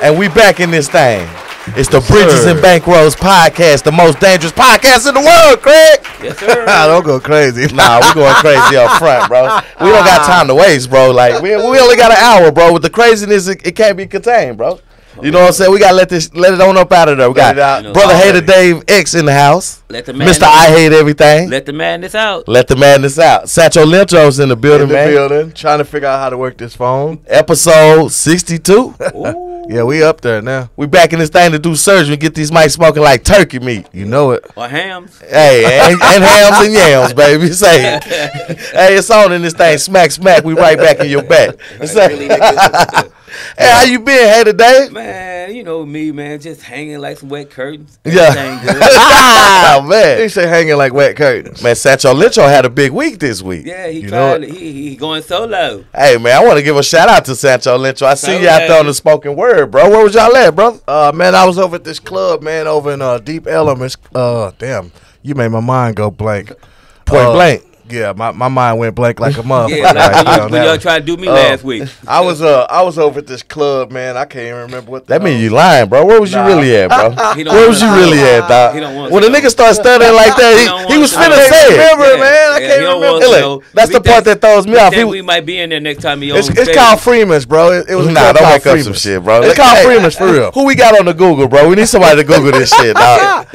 And we back in this thing. It's the Bridges and Bankrolls podcast, the most dangerous podcast in the world, Craig. Yes, sir. Don't go crazy. Nah, we going crazy up front, bro. We don't got time to waste, bro. Like we only got an hour, bro. With the craziness, it can't be contained, bro. You know what I'm saying? We gotta let it on up out of there. We got Brother Hater Dave X in the house. Let the Mr. I Hate Everything. Let the madness out. Let the madness out. Satcho Lentro's in the building, man. Trying to figure out how to work this phone. Episode 62. Yeah, we up there now. We back in this thing to do surgery and get these mics smoking like turkey meat. You know it. Or hams. Hey, and hams and yams, baby. Say, hey, it's on in this thing. Smack, smack. We right back in your back. Hey, how you been, Hater Dave? Man, you know me, man. Just hanging like some wet curtains. Yeah. Oh, man. They say hanging like wet curtains. Man, Satcho Lencho had a big week this week. Yeah, he tried it. He going solo. Hey, man, I want to give a shout out to Satcho Lencho. I see you out there on the spoken word, bro. Where was y'all at, brother? Man, I was over at this club, man, over in Deep Elements. Damn, you made my mind go blank. Point blank. Yeah, my mind went blank like a motherfucker. Yeah, like when y'all tried to do me last week. I was over at this club, man. I can't even remember what. That mean you lying, bro. Where was you really at, bro? Where was you really at, dog? When the nigga start stuttering like that, he was finna say it. Remember, man? I can't remember. That's the part that throws me off. We might be in there next time. It's called Freeman's, bro. It was don't make up some shit, bro. It's called Freeman's for real. Who we got on the Google, bro? We need somebody to Google this shit, dog.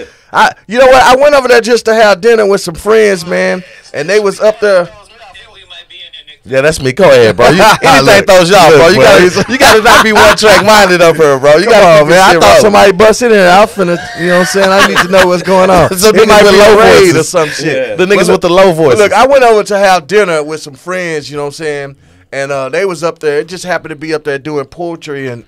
You know what? I went over there just to have dinner with some friends, man, and they was up there. Yeah, that's me. Go ahead, bro. Anything throws y'all, bro. You gotta not be one track minded up here, bro. You gotta man. I thought somebody busted in. I finna, you know what I'm saying? I need to know what's going on. So it might be low voices or some shit. Yeah. The niggas with the low voices. Look, I went over to have dinner with some friends. You know what I'm saying? And they was up there. It just happened to be up there doing poetry and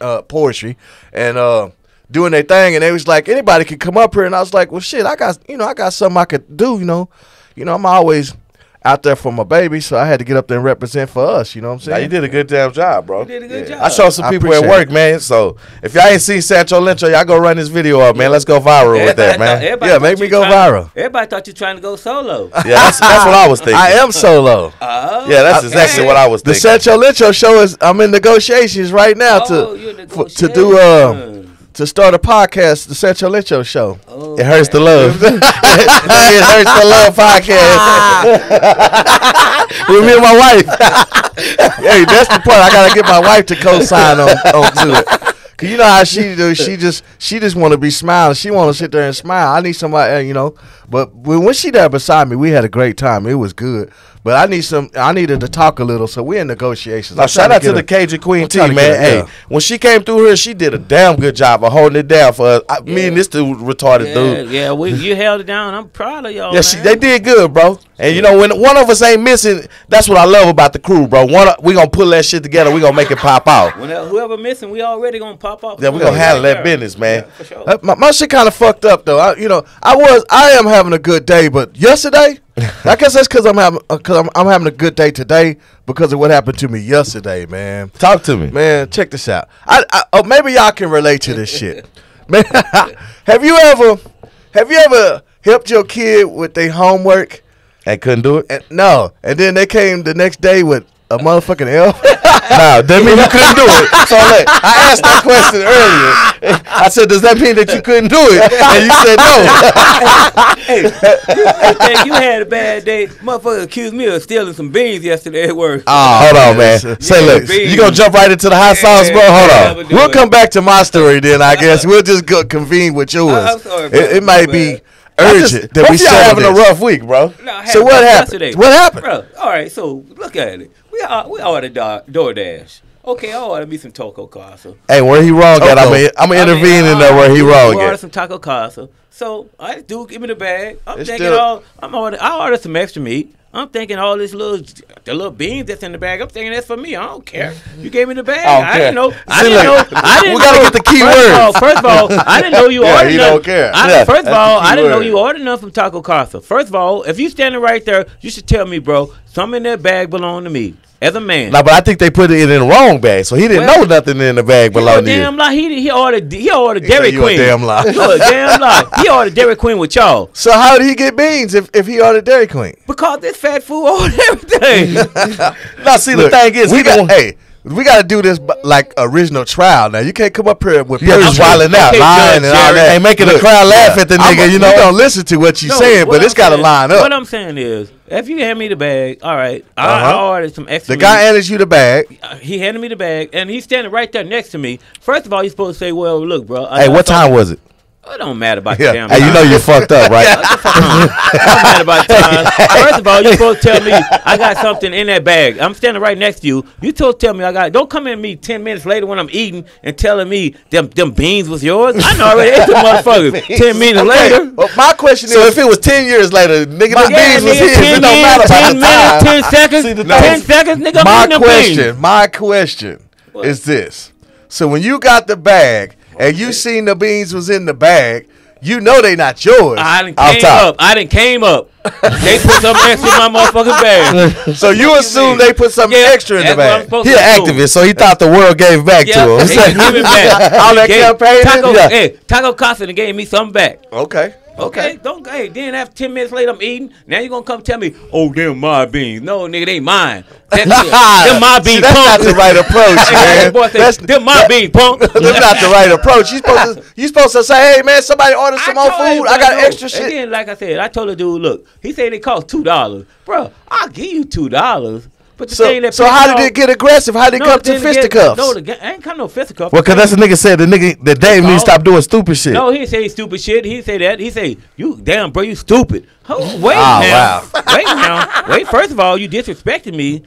doing their thing. And they was like, anybody could come up here. And I was like, well, shit, I got something I could do. You know, I'm always out there for my baby, so I had to get up there and represent for us. You know what I'm saying? Now, you did a good damn job, bro. You did a good job. I showed some people at work, man. So if y'all ain't seen Satcho Lencho, y'all go run this video up, man. Let's go viral with that, man. Yeah, make me go viral. Everybody thought you trying to go solo. Yeah, that's what I was thinking. I am solo. Yeah, that's exactly what I was thinking. The Satcho Lencho show is, I'm in negotiations right now to start a podcast, the Satcho Lencho Show. Oh, it hurts to love. It hurts to love podcast. With me and my wife. Hey, that's the part. I gotta get my wife to co-sign onto it. Cause you know how she do. She just want to be smiling. She want to sit there and smile. I need somebody, you know. But when she there beside me, we had a great time. It was good. But I needed to talk a little, so we're in negotiations. Now, shout out to the Cajun Queen team, man. Hey, when she came through here, she did a damn good job of holding it down for us. Me and this dude, retarded dude. Yeah, you held it down. I'm proud of y'all. Yeah, they did good, bro. And you know, when one of us ain't missing, that's what I love about the crew, bro. We gonna pull that shit together. We gonna make it pop out. Whoever missing, we already gonna pop off. Yeah, we gonna handle that business, man. Yeah, for sure. My shit kind of fucked up though. I am having a good day, but yesterday, I guess that's because I'm having a good day today because of what happened to me yesterday, man. Talk to me, man. Check this out. Maybe y'all can relate to this shit, man. Have you ever helped your kid with their homework and couldn't do it? No, and then they came the next day with a motherfucking L? No, that mean you couldn't do it. So look, I asked that question earlier. I said, does that mean that you couldn't do it? And you said no. Hey, you had a bad day. Motherfucker accused me of stealing some beans yesterday at work. Oh, hold on, man. Say, look, you gonna jump right into the hot sauce, bro? Hold on. We'll come back to my story then, I guess. We'll just go convene with yours. I'm sorry, bro. It might be urgent that we y'all having a rough week, bro. No, so what happened? Yesterday. What happened? Bro, all right, so look at it. We ordered DoorDash. Okay, I ordered me some Taco Casa. Hey, where he wrong at? I'm gonna intervene in there where he wrong I at. ordered some Taco Casa. So I do give me the bag. I ordered some extra meat. I'm thinking all the little beans that's in the bag. I'm thinking that's for me. I don't care. You gave me the bag. I didn't know. We gotta get the key words. First of all, I didn't know you ordered. He don't care. First of all, I didn't know you ordered none from Taco Casa. First of all, if you standing right there, you should tell me, bro. Something in that bag belong to me. As a man. No, but I think they put it in the wrong bag, so he didn't know nothing in the bag belonged to you. Damn lie. He ordered Dairy Queen. Damn lie. Damn lie. He ordered Dairy Queen with y'all. So how did he get beans if he ordered Dairy Queen? Because this fat fool ordered everything. Now see, the thing is, We got to do this like original trial. Now you can't come up here with just wilding out, lying and all that, and making the crowd laugh at the nigga. You know, don't listen to what you're saying, but it's got to line up. What I'm saying is, if you hand me the bag, all right, I ordered some extra. The guy handed you the bag. He handed me the bag, and he's standing right there next to me. First of all, you're supposed to say, "Well, look, bro." Hey, what time was it? It don't matter about the damn time. Hey, you know you fucked up, right? It don't matter about the time. First of all, you're supposed to tell me I got something in that bag. I'm standing right next to you. You supposed to tell me I got. Don't come in me 10 minutes later when I'm eating and telling me them beans was yours. I know already ate the motherfuckers 10 minutes later. Well, my question is, so if it was 10 years later, nigga, the beans was his. It don't matter about the time. 10 seconds, 10 seconds, nigga. My question is this. So when you got the bag and you seen the beans was in the bag, you know they not yours. I done came up. They put some extra in my motherfucking bag. So you assume they put some extra in the bag. He an activist, so he thought the world gave back to him. They give it back. All that campaign. Taco Casa gave me something back. Okay. Then after 10 minutes later, I'm eating. Now you gonna come tell me, "Oh, they're my beans." No, nigga, they mine. They're my beans. That's not the right approach, man. They're my beans, punk. That's not the right approach. You supposed to say, "Hey, man, somebody order some more food. I got extra shit." And then, like I said, I told the dude, "Look," he said they cost $2, bro. I'll give you $2. But the thing that so how did it get aggressive? How did it come to fisticuffs? No, I ain't come no fisticuffs. Well, because that's the nigga said that Dave need to stop doing stupid shit. No, he didn't say stupid shit. He didn't say that. He say, "You damn, bro, you stupid." Wait now. Wait, first of all, you disrespected me.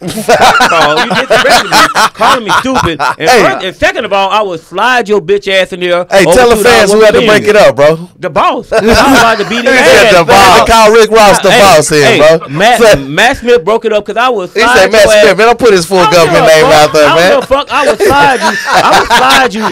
Calling me stupid. And second of all, I would slide your bitch ass in there. Hey, tell the fans who had to break it up, bro. The boss. I was about to beat his ass. The boss. Call Rick Ross the boss here, bro. Matt Smith broke it up because I was slide. He said Matt Smith, man, don't put his full government name out there, man. I would slide you.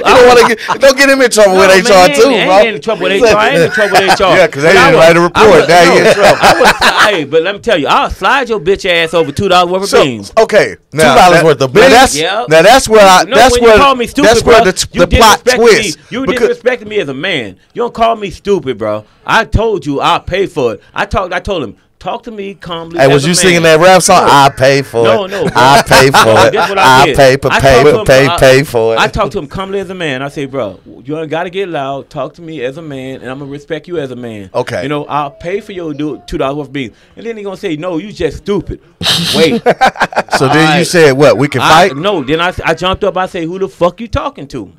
Don't get him in trouble with HR too, bro. I ain't in trouble with HR. I ain't in trouble with HR. Yeah, because they didn't write a report. Now he in trouble. Hey, but let me tell you, I'll slide your bitch ass over $2 worth of beans. Okay, $2 worth of beans. Now that's where the plot twists. You disrespected me as a man. You don't call me stupid, bro. I told you I'll pay for it. I told him. Talk to me calmly. Hey, was you singing that rap song? I pay for it. No. I pay for it. I pay for it. I talked to him calmly as a man. I say, bro, you got to get loud. Talk to me as a man, and I'm gonna respect you as a man. Okay. You know, I'll pay for your $2 worth of beans, and then he gonna say, no, you just stupid. Wait. So then you said what? We can fight? No. Then I jumped up. I say, who the fuck you talking to?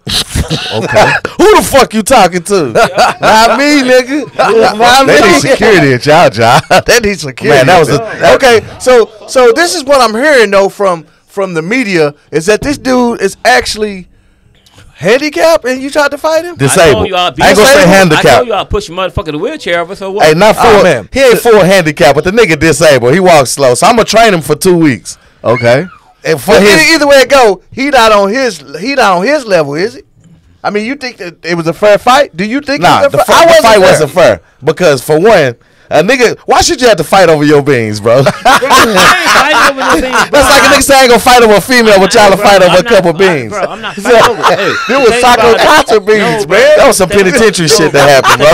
Okay. Who the fuck you talking to? Not me, nigga. They need security at y'all job. They need security. Man, okay. So this is what I'm hearing though from the media is that this dude is actually handicapped and you tried to fight him? Disabled. I ain't gonna say handicapped. I told you I'll push your motherfucker the wheelchair over. So what? Hey, not full. Man. He ain't full handicapped, but the nigga disabled. He walks slow, so I'm gonna train him for 2 weeks. Okay. And for either way it go, he not on his level, is he? I mean, you think that it was a fair fight? Do you think the fight wasn't fair because for one, nigga, why should you have to fight over your beans, bro? That's like a nigga saying gonna fight over a female, but y'all to fight over a couple beans. Bro, I'm not fighting over it. It was Taco Casa beans, man. That was some penitentiary shit that happened, bro.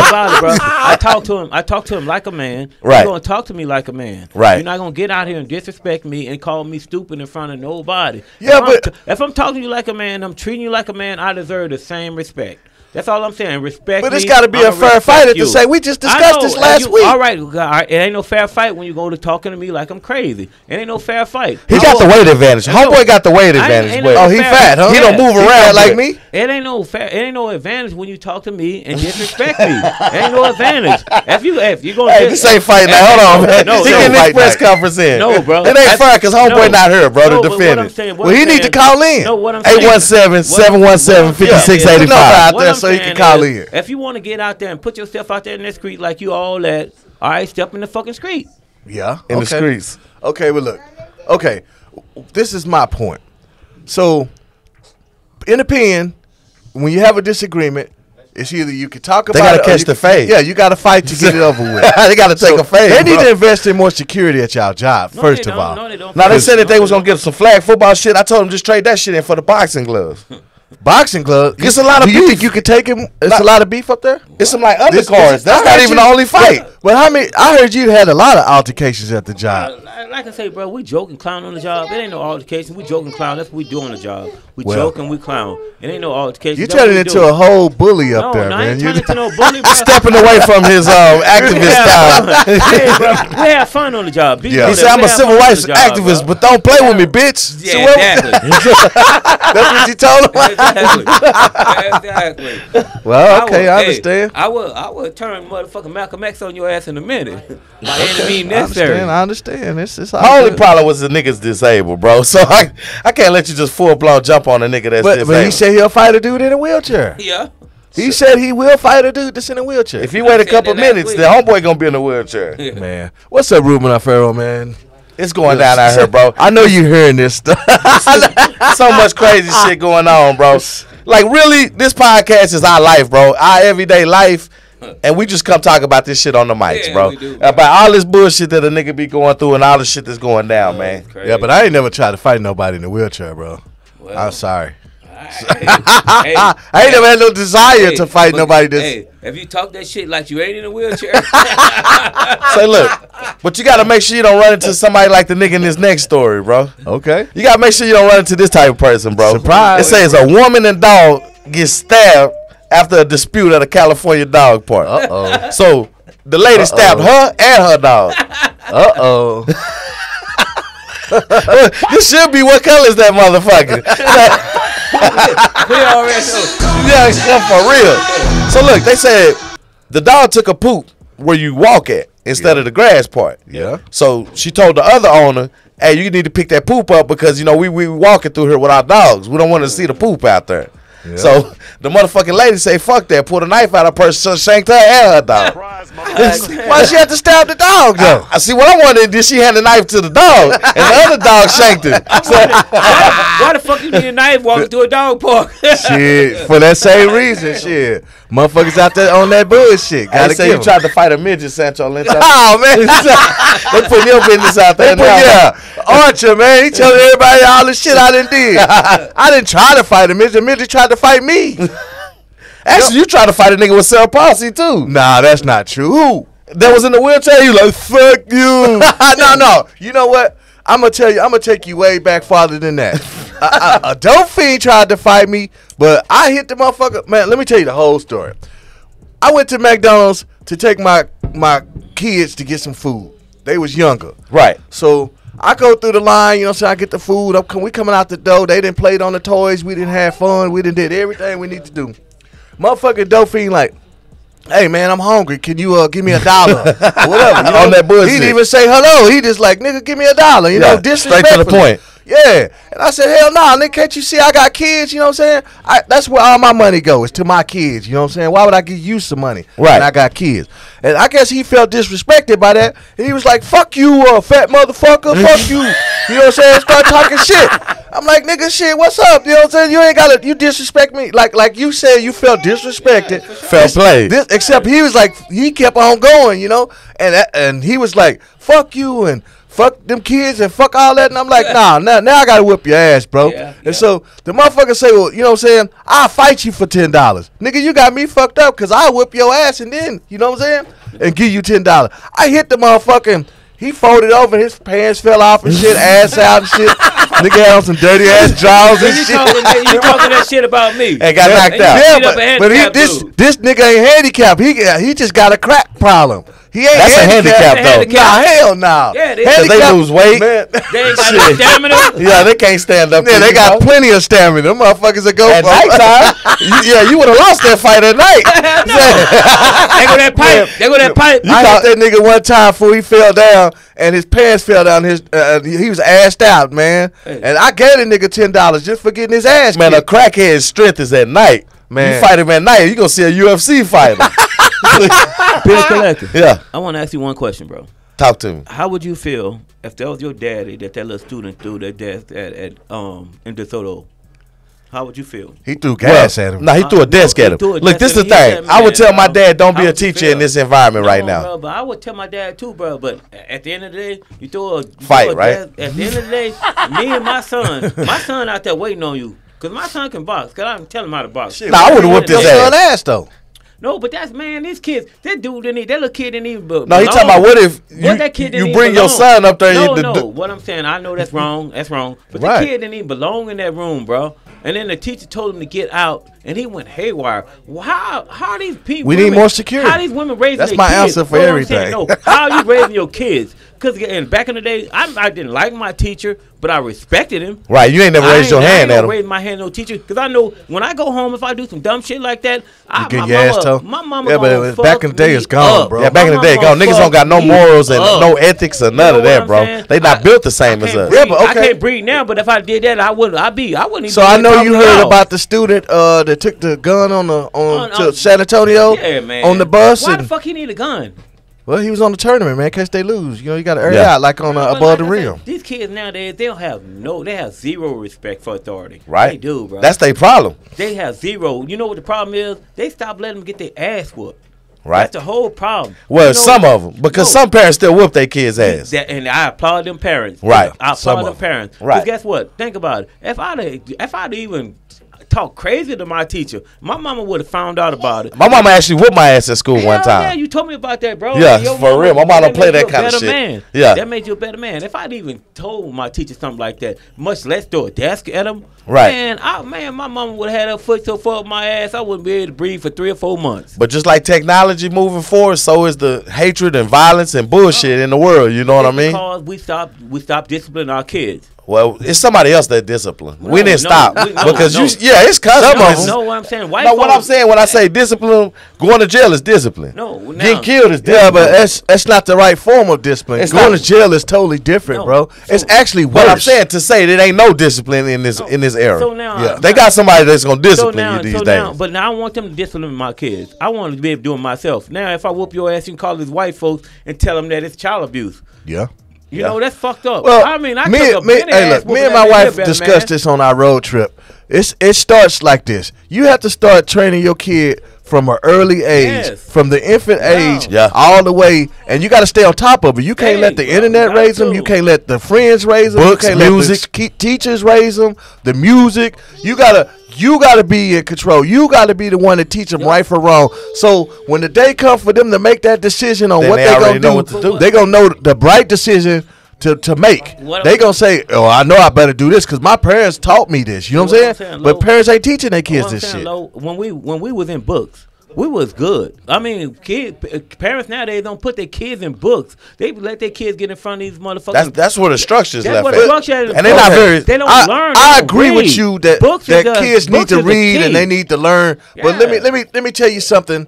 I talked to him like a man. Right. You're gonna talk to me like a man. Right. You're not gonna get out here and disrespect me and call me stupid in front of nobody. Yeah, if I'm talking to you like a man, I'm treating you like a man, I deserve the same respect. That's all I'm saying. Respect me. But it's got to be a fair fighter to say, we just discussed this last week. All right. It ain't no fair fight when you go to talking to me like I'm crazy. It ain't no fair fight. He got the weight advantage. Homeboy got the weight advantage. Oh, he fat, huh? He don't move around like me. It ain't no advantage when you talk to me and disrespect me. It ain't no advantage. If you gonna this ain't fight now. Hold on, man. He getting this press conference in. No, bro. It ain't fair because homeboy not here, bro, to defend it. Well, he need to call in. 817-717-5685 out there so he can call in. If you want to get out there and put yourself out there in the street like you all that, all right, step in the fucking street. Yeah. In the streets. Okay, well, look. Okay, this is my point. So, in the pen, when you have a disagreement, it's either you can talk about it. They got to catch the fade. Yeah, you got to fight to get it over with. They got to take a fade. They need to invest in more security at y'all job, first of all. No, they don't. Now, they said that they was going to get some flag football shit. I told them just trade that shit in for the boxing gloves. Boxing gloves? It's a lot of beef. You think you could take him? It's a lot of beef up there? It's some like undercards. That's not even the only fight. But how many? I heard you had a lot of altercations at the job. Like I say, bro, we joke and clown on the job. It ain't no altercation. We joke and clown. That's what we do on the job. We joke and we clown. It ain't no altercation. You turning into a whole bully up there, man. I ain't turning into no bully, bro. Stepping away from his activist style. Hey, bro, we have fun on the job. He said, I'm a civil rights activist, but don't play with me, bitch. Yeah, exactly. That's what you told him? Exactly. Well, okay, I understand. I would turn motherfucking Malcolm X on your ass in a minute. By any means necessary. I understand. It's my only problem was the nigga's disabled, bro. So I can't let you just full blown jump on a nigga that's disabled. But he said he'll fight a dude in a wheelchair. Yeah. He said he will fight a dude that's in a wheelchair. If he wait a couple minutes, the homeboy gonna be in a wheelchair. Yeah. Man, what's up, Ruben Alfaro, man? It's going down out here, bro. I know you hearing this stuff. So much crazy shit going on, bro. Like, really, this podcast is our life, bro. Our everyday life. And we just come talk about this shit on the mics, bro. About all this bullshit that a nigga be going through and all the shit that's going down, man. Yeah, but I ain't never tried to fight nobody in a wheelchair, bro. Well, I'm sorry. I ain't never had no desire to fight nobody. Hey, if you talk that shit like you ain't in a wheelchair. Say, look, but you got to make sure you don't run into somebody like the nigga in this next story, bro. Okay. You got to make sure you don't run into this type of person, bro. Surprise. It says a woman and dog get stabbed after a dispute at a California dog park. Uh-oh. So the lady stabbed her and her dog. Uh-oh. This should be, what color is that motherfucker? Yeah, for real. So look, they said the dog took a poop where you walk at instead of the grass part. Yeah. So she told the other owner, hey, you need to pick that poop up because, you know, we walking through here with our dogs. We don't want to see the poop out there. Yeah. So the motherfucking lady say, fuck that, pulled a knife out of her purse, shanked her and her dog. Why she had to stab the dog, though? I see what I wanted. Did she hand the knife to the dog and the other dog shanked him? So, why the fuck you need a knife walking through a dog park? Shit, for that same reason, shit. Motherfuckers out there on that bullshit. Gotta say you tried to fight a midget, Sancho Lynch. Oh, man. They putting your business out there now. Yeah. Archer, man, he telling everybody all the shit I done did. I didn't try to fight a midget. The midget tried to fight me. Actually, you tried to fight a nigga with cerebral palsy, too. Nah, that's not true. Who? That was in the wheelchair? You like, fuck you. No. You know what? I'm going to tell you, I'm going to take you way back farther than that. A dope fiend tried to fight me, but I hit the motherfucker. Man, let me tell you the whole story. I went to McDonald's to take my kids to get some food. They was younger. Right. So I go through the line, you know what I'm saying? I get the food. We coming out the door. They didn't play on the toys. We didn't have fun. We didn't did everything we need to do. Motherfucking dope fiend like, hey, man, I'm hungry. Can you give me $1? Whatever. You know? On that bullshit. He didn't even say hello. He just like, nigga, give me $1. You know, disrespectfully. Straight to the point. Yeah. And I said, hell nah, nigga, can't you see I got kids? You know what I'm saying? That's where all my money goes, to my kids. You know what I'm saying? Why would I give you some money when I got kids? And I guess he felt disrespected by that. And he was like, fuck you, fat motherfucker. Fuck you. You know what I'm saying? Start talking shit. I'm like, nigga, shit, what's up? You know what I'm saying? You ain't got to, you disrespect me. Like you said, you felt disrespected. Fair play. Except he was like, he kept on going, you know? And he was like, fuck you and fuck them kids and fuck all that. And I'm like, nah, now I got to whip your ass, bro. And so the motherfucker say, well, you know what I'm saying? I'll fight you for $10. Nigga, you got me fucked up because I'll whip your ass and then, you know what I'm saying? And give you $10. I hit the motherfucking, he folded over, his pants fell off and shit, ass out and shit. Nigga had on some dirty ass drawers and shit. You talking that shit about me. And got knocked out. Yeah, but this nigga ain't handicapped. He just got a crack problem. He ain't That's handicapped. a handicap, though. Nah, hell no. Yeah, they lose weight. Man. They ain't got no stamina. Yeah, they can't stand up. Yeah, they got plenty of stamina. Them motherfuckers that go at nighttime. You would have lost that fight at night. They go that pipe. They go that pipe. I hit that nigga one time before he fell down and his pants fell down. He was assed out, man. Hey. And I gave the nigga $10 just for getting his ass kicked. Man, a crackhead's strength is at night. Man, you fight him at night, you gonna see a UFC fighter. Peter Collector. Yeah. I want to ask you one question, bro. Talk to me. How would you feel if that was your daddy that little student threw that desk at in DeSoto? How would you feel? He threw gas at him. No, he threw a desk at him. Look, this is the thing. I would tell my dad, don't be a teacher in this environment right now. Bro, but I would tell my dad too, bro. But at the end of the day, you throw a fight, right? At the end of the day, me and my son out there waiting on you. Because my son can box. Because I can tell him how to box. Shit, I would have whooped his ass though. No, but that's man. These kids, that little kid didn't even. No, he talking about what if you bring your son up there? No. What I'm saying, I know that's wrong. That's wrong. But the kid didn't even belong in that room, bro. And then the teacher told him to get out, and he went haywire. How are these people? We need more security. How are these women raising That's their my kids? answer for everything. No, how are you raising your kids? Because back in the day, I didn't like my teacher, but I respected him. Right, you ain't never raised your hand at him. I ain't raise my hand no teacher, because I know when I go home, if I do some dumb shit like that, my mama yeah, but back in the day, it's gone, bro. Yeah, back in the day, gone. Niggas don't got no morals and no ethics or none of that, bro. They not built the same as us. Yeah, but okay. I can't breathe now, but if I did that, I wouldn't even. So I know you heard about the student that took the gun to San Antonio on the bus. Why the fuck he need a gun? Well, he was on the tournament, man. In case they lose, you got to air out like on above the rim. These kids nowadays, they have zero respect for authority. Right? They do, bro. That's their problem. They have zero. You know what the problem is? They stop letting them get their ass whooped. Right. That's the whole problem. Well, some of them, because some parents still whoop their kids' ass. And I applaud them parents. Right. I applaud them parents. Right. Because guess what? Think about it. If I'd even talk crazy to my teacher, my mama would have found out about it. My mama actually whooped my ass at school one time. Yeah, you told me about that, bro. Yeah, for real. My mama don't play that kind of shit. Man. Yeah. That made you a better man. If I'd even told my teacher something like that, much less throw a desk at him, right? Man, my mama would have had her foot so far up my ass, I wouldn't be able to breathe for 3 or 4 months. But just like technology moving forward, so is the hatred and violence and bullshit in the world. You know what I mean? Because we stopped disciplining our kids. Well, it's somebody else that discipline. We didn't stop because it's consequences. No, what I'm saying. What I'm saying when I say discipline, going to jail is discipline. No, getting killed is discipline. Yeah, but that's not the right form of discipline. Going to jail is totally different, bro. It's actually worse. What I'm saying to say that ain't no discipline in this era. So now, they got somebody that's gonna discipline you these days. But now I want them to discipline my kids. I want to be able to do it myself. Now, if I whoop your ass, you can call these white folks and tell them that it's child abuse. Yeah. You know, that's fucked up. Well, I mean, me and my wife discussed this on our road trip. It starts like this. You have to start training your kid from an early age, from the infant age all the way, and you got to stay on top of it. You can't let the internet raise them. You can't let the friends raise them. Books, you can't music, let the teachers raise them. The music, you gotta be in control. You gotta be the one to teach them right from wrong. So when the day comes for them to make that decision on what they're gonna do, they gonna know the right decision to make. They gonna say, "Oh, I know I better do this because my parents taught me this." You know what I'm saying? But parents ain't teaching their kids this shit. When we was in books, we was good. I mean, parents nowadays don't put their kids in books. They let their kids get in front of these motherfuckers. That's where the structure's left at. And they're not very. They don't learn. I agree with you that kids need to read and they need to learn. But let me tell you something.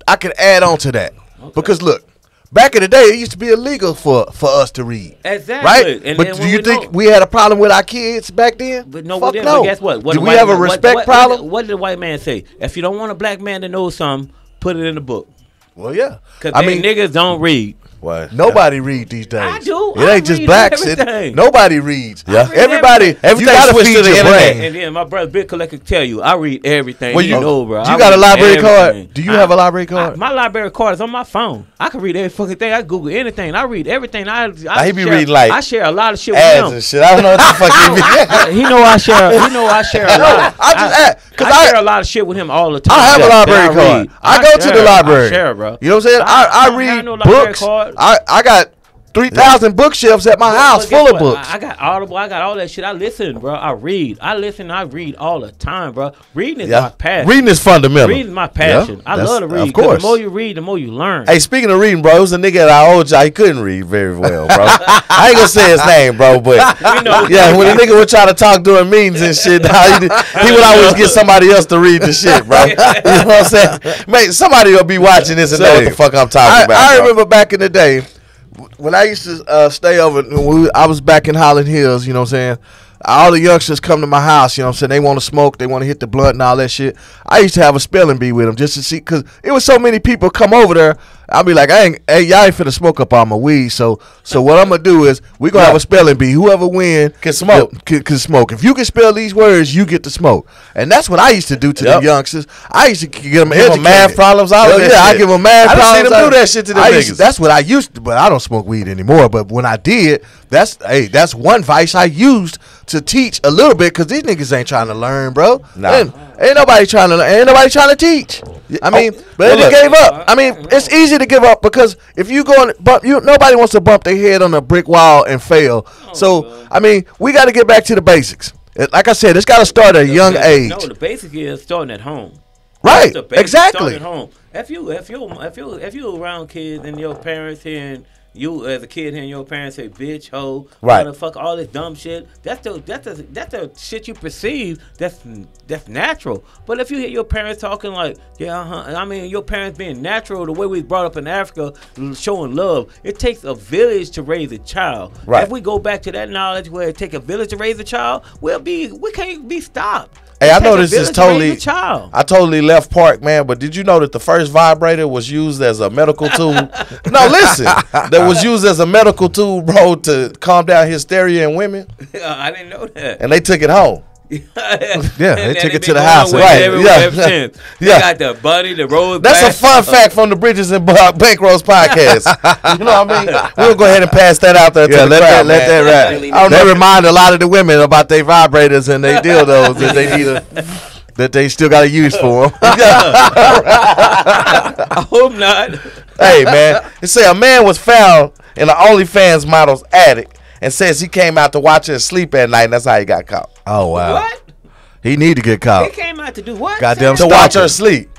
I can add on to that because look. Back in the day, it used to be illegal for us to read. Exactly. Right? And but do you think we had a problem with our kids back then? But no, Fuck we didn't. no. But guess what? Do we have a respect problem? What did the white man say? If you don't want a black man to know something, put it in the book. Well, yeah. Because niggas don't read. What? Nobody reads these days. I do. It ain't just blacks. Nobody reads. Yeah. Everybody. You got to feed your brain. And then my brother Big Collector tell you, I read everything. Well, you know, bro. You got a library card? Do you have a library card? My library card is on my phone. I can read every fucking thing. I Google anything. I read everything. He be reading like I share a lot of shit with ads him. And shit. I don't know what the fuck he know I share. I share a lot. I share a lot of shit with him all the time. I have a library card. I go to the library. I share, bro. You know what I'm saying? I read books. I got 3,000 bookshelves at my house full of books. I got Audible. I got all that shit. I listen, bro. I read. I read all the time, bro. Reading is my passion. Reading is fundamental. Reading is my passion. I love to read. Of course. The more you read, the more you learn. Hey, speaking of reading, bro, it was a nigga at our old job. He couldn't read very well, bro. I ain't gonna say his name, bro, but yeah, when the nigga would try to talk during meetings and shit, he would always get somebody else to read the shit, bro. You know what I'm saying? Man, somebody will be watching this and know what the fuck I'm talking about. I remember back in the day, when I used to stay over, I was back in Holland Hills, you know what I'm saying? All the youngsters come to my house, you know what I'm saying? They want to smoke, they want to hit the blunt and all that shit. I used to have a spelling bee with them just to see, because it was so many people come over there. I'll be like, y'all ain't finna smoke up all my weed. So what I'm gonna do is we gonna have a spelling bee. Whoever win can smoke. Can smoke. If you can spell these words, you get to smoke. And that's what I used to do to the youngsters. I used to get them educated. Math problems. I give them math problems. I seen them do that shit to them niggas. That's what I used to, but I don't smoke weed anymore. But when I did, that's one vice I used to teach a little bit, because these niggas ain't trying to learn, bro. Nah. Ain't nobody trying to teach. I mean, but they gave up. I mean, it's easy to give up because if you go and bump, nobody wants to bump their head on a brick wall and fail. So, I mean, we got to get back to the basics. Like I said, it's got to start at a young age. No, the basic is starting at home. Right, exactly. Starting at home. If you around kids and your parents hearing you as a kid hearing your parents say bitch, hoe, motherfucker, all this dumb shit, that's the shit you perceive that's natural. But if you hear your parents talking like, I mean your parents being natural the way we brought up in Africa, showing love, it takes a village to raise a child. Right. If we go back to that knowledge where it takes a village to raise a child, we can't be stopped. Hey, I know this is I totally left park, man, but did you know that the first vibrator was used as a medical tool? No, listen, that was used as a medical tool, bro, to calm down hysteria in women. I didn't know that. And they took it home. Yeah, they took it to the house. Right. Yeah. They got the buddy, the rose. That's a fun fact from the Bridges and Bankrolls podcast. You know what I mean? We'll go ahead and pass that out there. Yeah, let that rap. They remind a lot of the women about their vibrators and their dildos that they need that they still got to use for them. I hope not. Hey, man, it say a man was found in the OnlyFans model's attic and says he came out to watch her sleep at night, and that's how he got caught. Oh, wow. What? He need to get caught. He came out to do what? Goddamn to watch her sleep.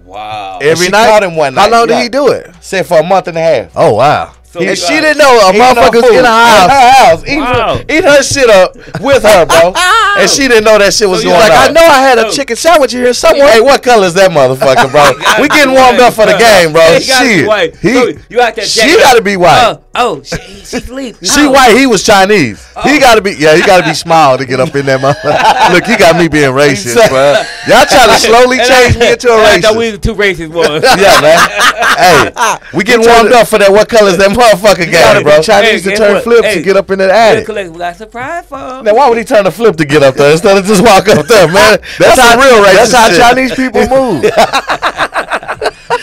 Wow. Every night? Caught him one night. How long did he do it? Said for a month and a half. Oh, wow. So and she didn't know a motherfucker's in her house. Eat her shit up with her, bro. And she didn't know that shit was going on. I know I had a chicken sandwich here somewhere. Hey, what color is that motherfucker, bro? We getting warmed up for the game, bro. Shit. She got to be white. She sleep. She white. He was Chinese. He got to be. Yeah, he got to be small to get up in that motherfucker. Look, you got me being racist, bro. Y'all trying to slowly change me into a racist. I thought we were two racist ones. Yeah, man. Hey, we getting warmed up for that. What color is that motherfucker game, bro? Chinese to turn flips to get up in that attic. We got surprise for him. Now, why would he turn a flip to get up there instead of just walk up there, man? That's how real racist. That's how Chinese people move.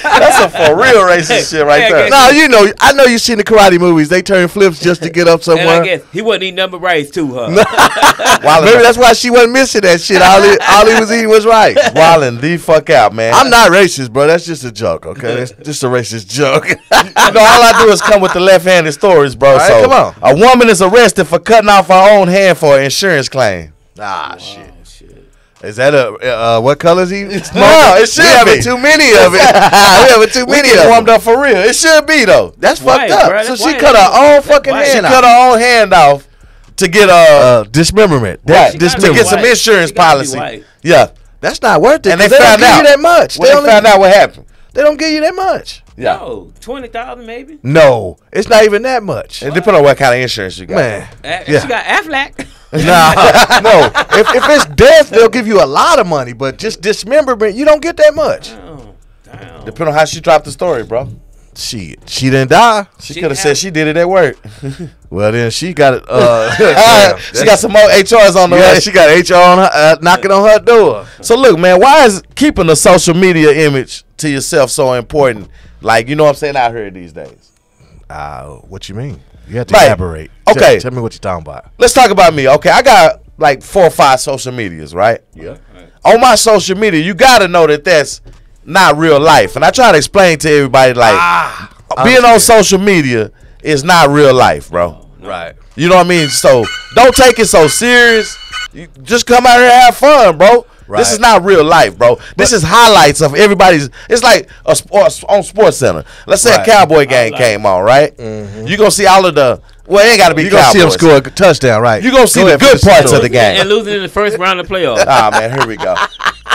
That's a for real racist shit right there. No, you know, I know you seen the karate movies. They turn flips just to get up somewhere. And I guess he wasn't eating number rice too, huh? Maybe that's why she wasn't missing that shit. All he was eating was rice. Wildin' the fuck out, man. I'm not racist, bro. That's just a joke, okay? It's just a racist joke. You know, all I do is come with the left-handed stories, bro. All right, so, come on. A woman is arrested for cutting off her own hand for an insurance claim. Shit. Is that what color is he? No, it should be. Having too many of it. We having too many of it. Warmed up for real. It should be though. That's fucked up. Bro, so she cut her own fucking hand off. She cut her own hand off to get dismemberment. Right. To get some insurance policy. Yeah, that's not worth it. And they found out that much. They found out what happened. They don't give you that much. Yeah. No, 20,000 maybe. No, it's not even that much. It depends on what kind of insurance you got. Man, she got Aflac. No. If it's death, they'll give you a lot of money, but just dismemberment, you don't get that much. Damn. Depending on how she dropped the story, bro. She didn't die. She could have said she did it at work. Well, then she got it. She got some more HRs on the way. Yeah, she got HR on her, knocking on her door. So look, man, why is keeping a social media image to yourself so important? Like, you know what I'm saying, out here these days. What you mean? You have to elaborate. Okay. Tell me what you're talking about. Let's talk about me. Okay, I got like 4 or 5 social medias, right? Yeah. On my social media, you got to know that that's not real life. And I try to explain to everybody, like, being on social media is not real life, bro. Right. You know what I mean? So don't take it so serious. You just come out here and have fun, bro. Right. This is not real life, bro. This is highlights of everybody's. It's like a sports on Sports Center. Let's say a Cowboy game came on, right? Mm-hmm. You gonna see all of the. Well, it ain't got to be. You gonna see him score a touchdown, right? You gonna see the good parts of the game and losing in the first round of playoffs. Man, here we go.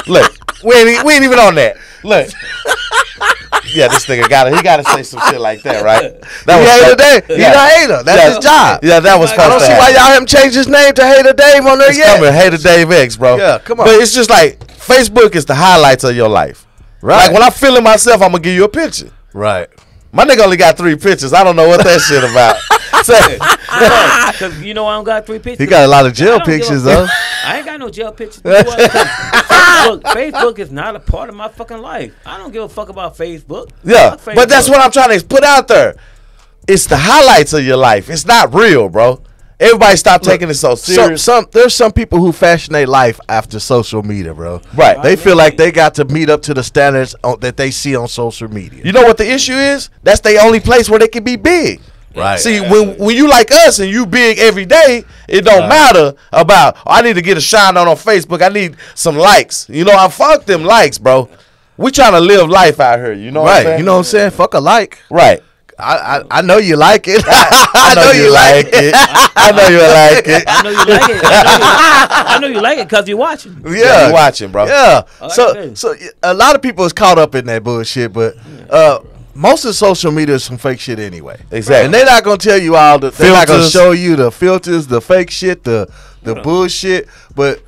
Look, we ain't even on that. Look. Yeah, this nigga he gotta say some shit like that, right? That was Hater Dave. He's a hater. That's his job. Yeah, that was I don't see why y'all haven't changed his name to Hater Dave on there yet. Coming, Hater Dave X, bro. Yeah, come on. But it's just like Facebook is the highlights of your life. Right. Like when I'm feeling myself, I'm gonna give you a picture. Right. My nigga only got 3 pictures. I don't know what that shit about. Because you know I don't got 3 pictures. He got a lot of jail pictures though. I ain't got no jail pictures. Facebook is not a part of my fucking life. I don't give a fuck about Facebook. Yeah, Facebook. But that's what I'm trying to put out there. It's the highlights of your life. It's not real, bro. Everybody stop taking it so serious. There's some people who fashion their life after social media, bro. Right. They feel like they got to meet up to the standards that they see on social media. You know what the issue is? That's the only place where they can be big. Right. See, when you like us and you big every day, it don't matter about, I need to get a shine on Facebook. I need some likes. You know, I fuck them likes, bro. We trying to live life out here. You know what I'm saying? You know what I'm saying? Fuck a like. Right. I know you like it. I know you like it. I know you like it. I know you like it. I know you like it because you're watching. Yeah, you watching, bro. Yeah. So a lot of people is caught up in that bullshit, but most of social media is some fake shit anyway. Exactly. And they're not gonna tell you all the. They're not gonna show you the filters, the fake shit, the bullshit. But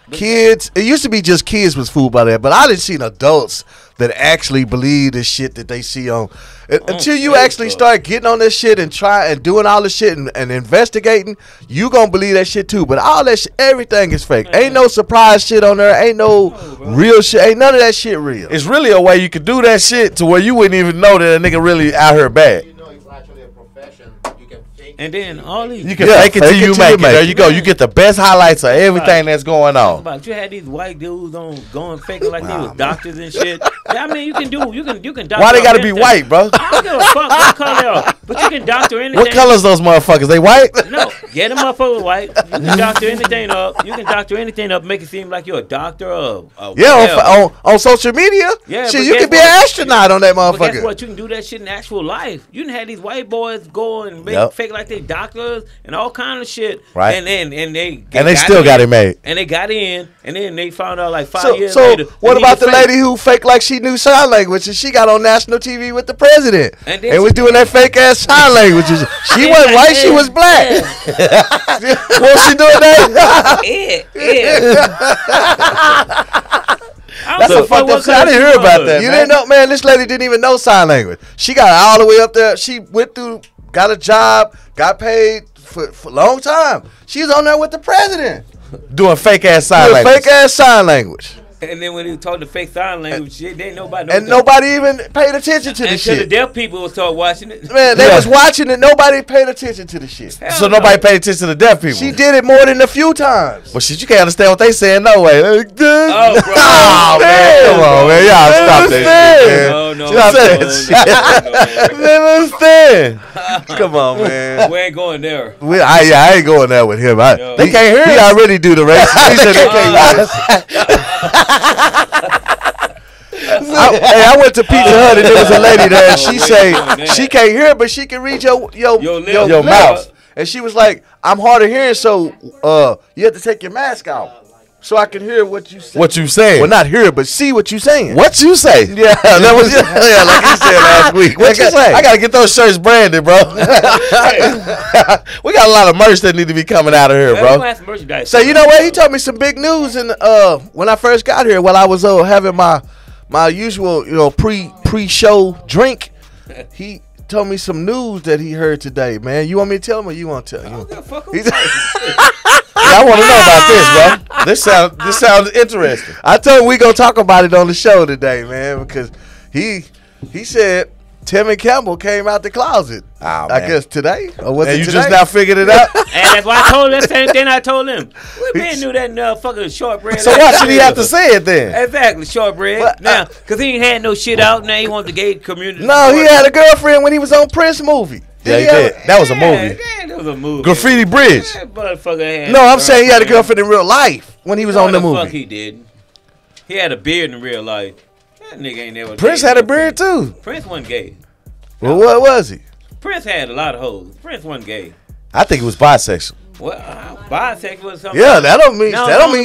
kids, it used to be just kids was fooled by that, but I didn't see adults that actually believe the shit that they see on. Until you actually start getting on this shit and try and doing all this shit and investigating, you gonna believe that shit too. But all that shit, everything is fake. Ain't no surprise shit on there. Ain't no real shit. Ain't none of that shit real. It's really a way you could do that shit to where you wouldn't even know that a nigga really out here bad. You know, it's actually a profession. You can fake And then all these. You can fake it till you make it. There you go. You get the best highlights of everything that's going on. About you had these white dudes going faking like they was doctors and shit. I mean, you can doctor. Why they gotta be white, bro? I don't give a fuck what color they are, but you can doctor anything. What colors those motherfuckers? They white? No, get them motherfuckers white. You can doctor anything up. You can doctor anything up, make it seem like you're a doctor or on social media. Yeah, shit, you can be an astronaut on that motherfucker. But guess what? You can do that shit in actual life. You can have these white boys go and make fake like they doctors and all kind of shit. Right. And they still got it made. And they got in, and then they found out like 5 years so later. what about the lady who faked like she knew sign language and she got on national TV with the president and was doing that fake ass sign language? She wasn't white, she was black. What was she doing that? That's a fucked up shit. I didn't hear about that. You didn't know, man. This lady didn't even know sign language. She got all the way up there. She went through, got a job, got paid for a long time. She was on there with the president doing fake ass sign language. Fake ass sign language. And then when he talked the fake sign language, shit, they ain't nobody. And nobody even paid attention to the shit. Until the deaf people would start watching it. Man, they was watching it. Nobody paid attention to the shit. So nobody paid attention to the deaf people. She did it more than a few times. Well, shit, you can't understand what they saying. No way. Oh, bro. Oh, man. Come on, man. Y'all stop that shit, man. No. Understand. Come on, man. We ain't going there. I ain't going there with him. They can't hear us. He already do the race. He said they can't hear us. I went to Pizza Hut and there was a lady there and she say she can't hear but she can read your mouth. And she was like, I'm hard of hearing, so you have to take your mask off so I can hear what you say. What you saying? Well, not hear, but see what you saying. What you say? Yeah, that was like you said last week. What you say? I gotta get those shirts branded, bro. We got a lot of merch that need to be coming out of here, bro. So you know what? He told me some big news, and when I first got here, while I was having my usual pre-show drink, he told me some news that he heard today, man. You want me to tell him or you want to tell him? I want to know about this, bro. This sounds interesting. I told him we gonna talk about it on the show today, man, because he said Tevin Campbell came out the closet. Oh, I guess today, or was it you today? just now figured it out? And that's why I told him the same thing I told him. We been knew that fucking shortbread. So why should he have to say it then? Exactly, shortbread. Now, because he ain't had no shit out, now he wants the gay community. No, he had a girlfriend when he was on Prince movie. Yeah, he did. That was a movie. Yeah, that was a movie. Graffiti Bridge. No, I'm saying he had a girlfriend in real life when he was on the movie. Fuck, he didn't. He had a beard in real life. That nigga ain't never. Prince had a beard too. Prince wasn't gay. Well, what was he? Prince had a lot of hoes. Prince wasn't gay. I think he was bisexual. Well, bisexual is something. Yeah, that don't mean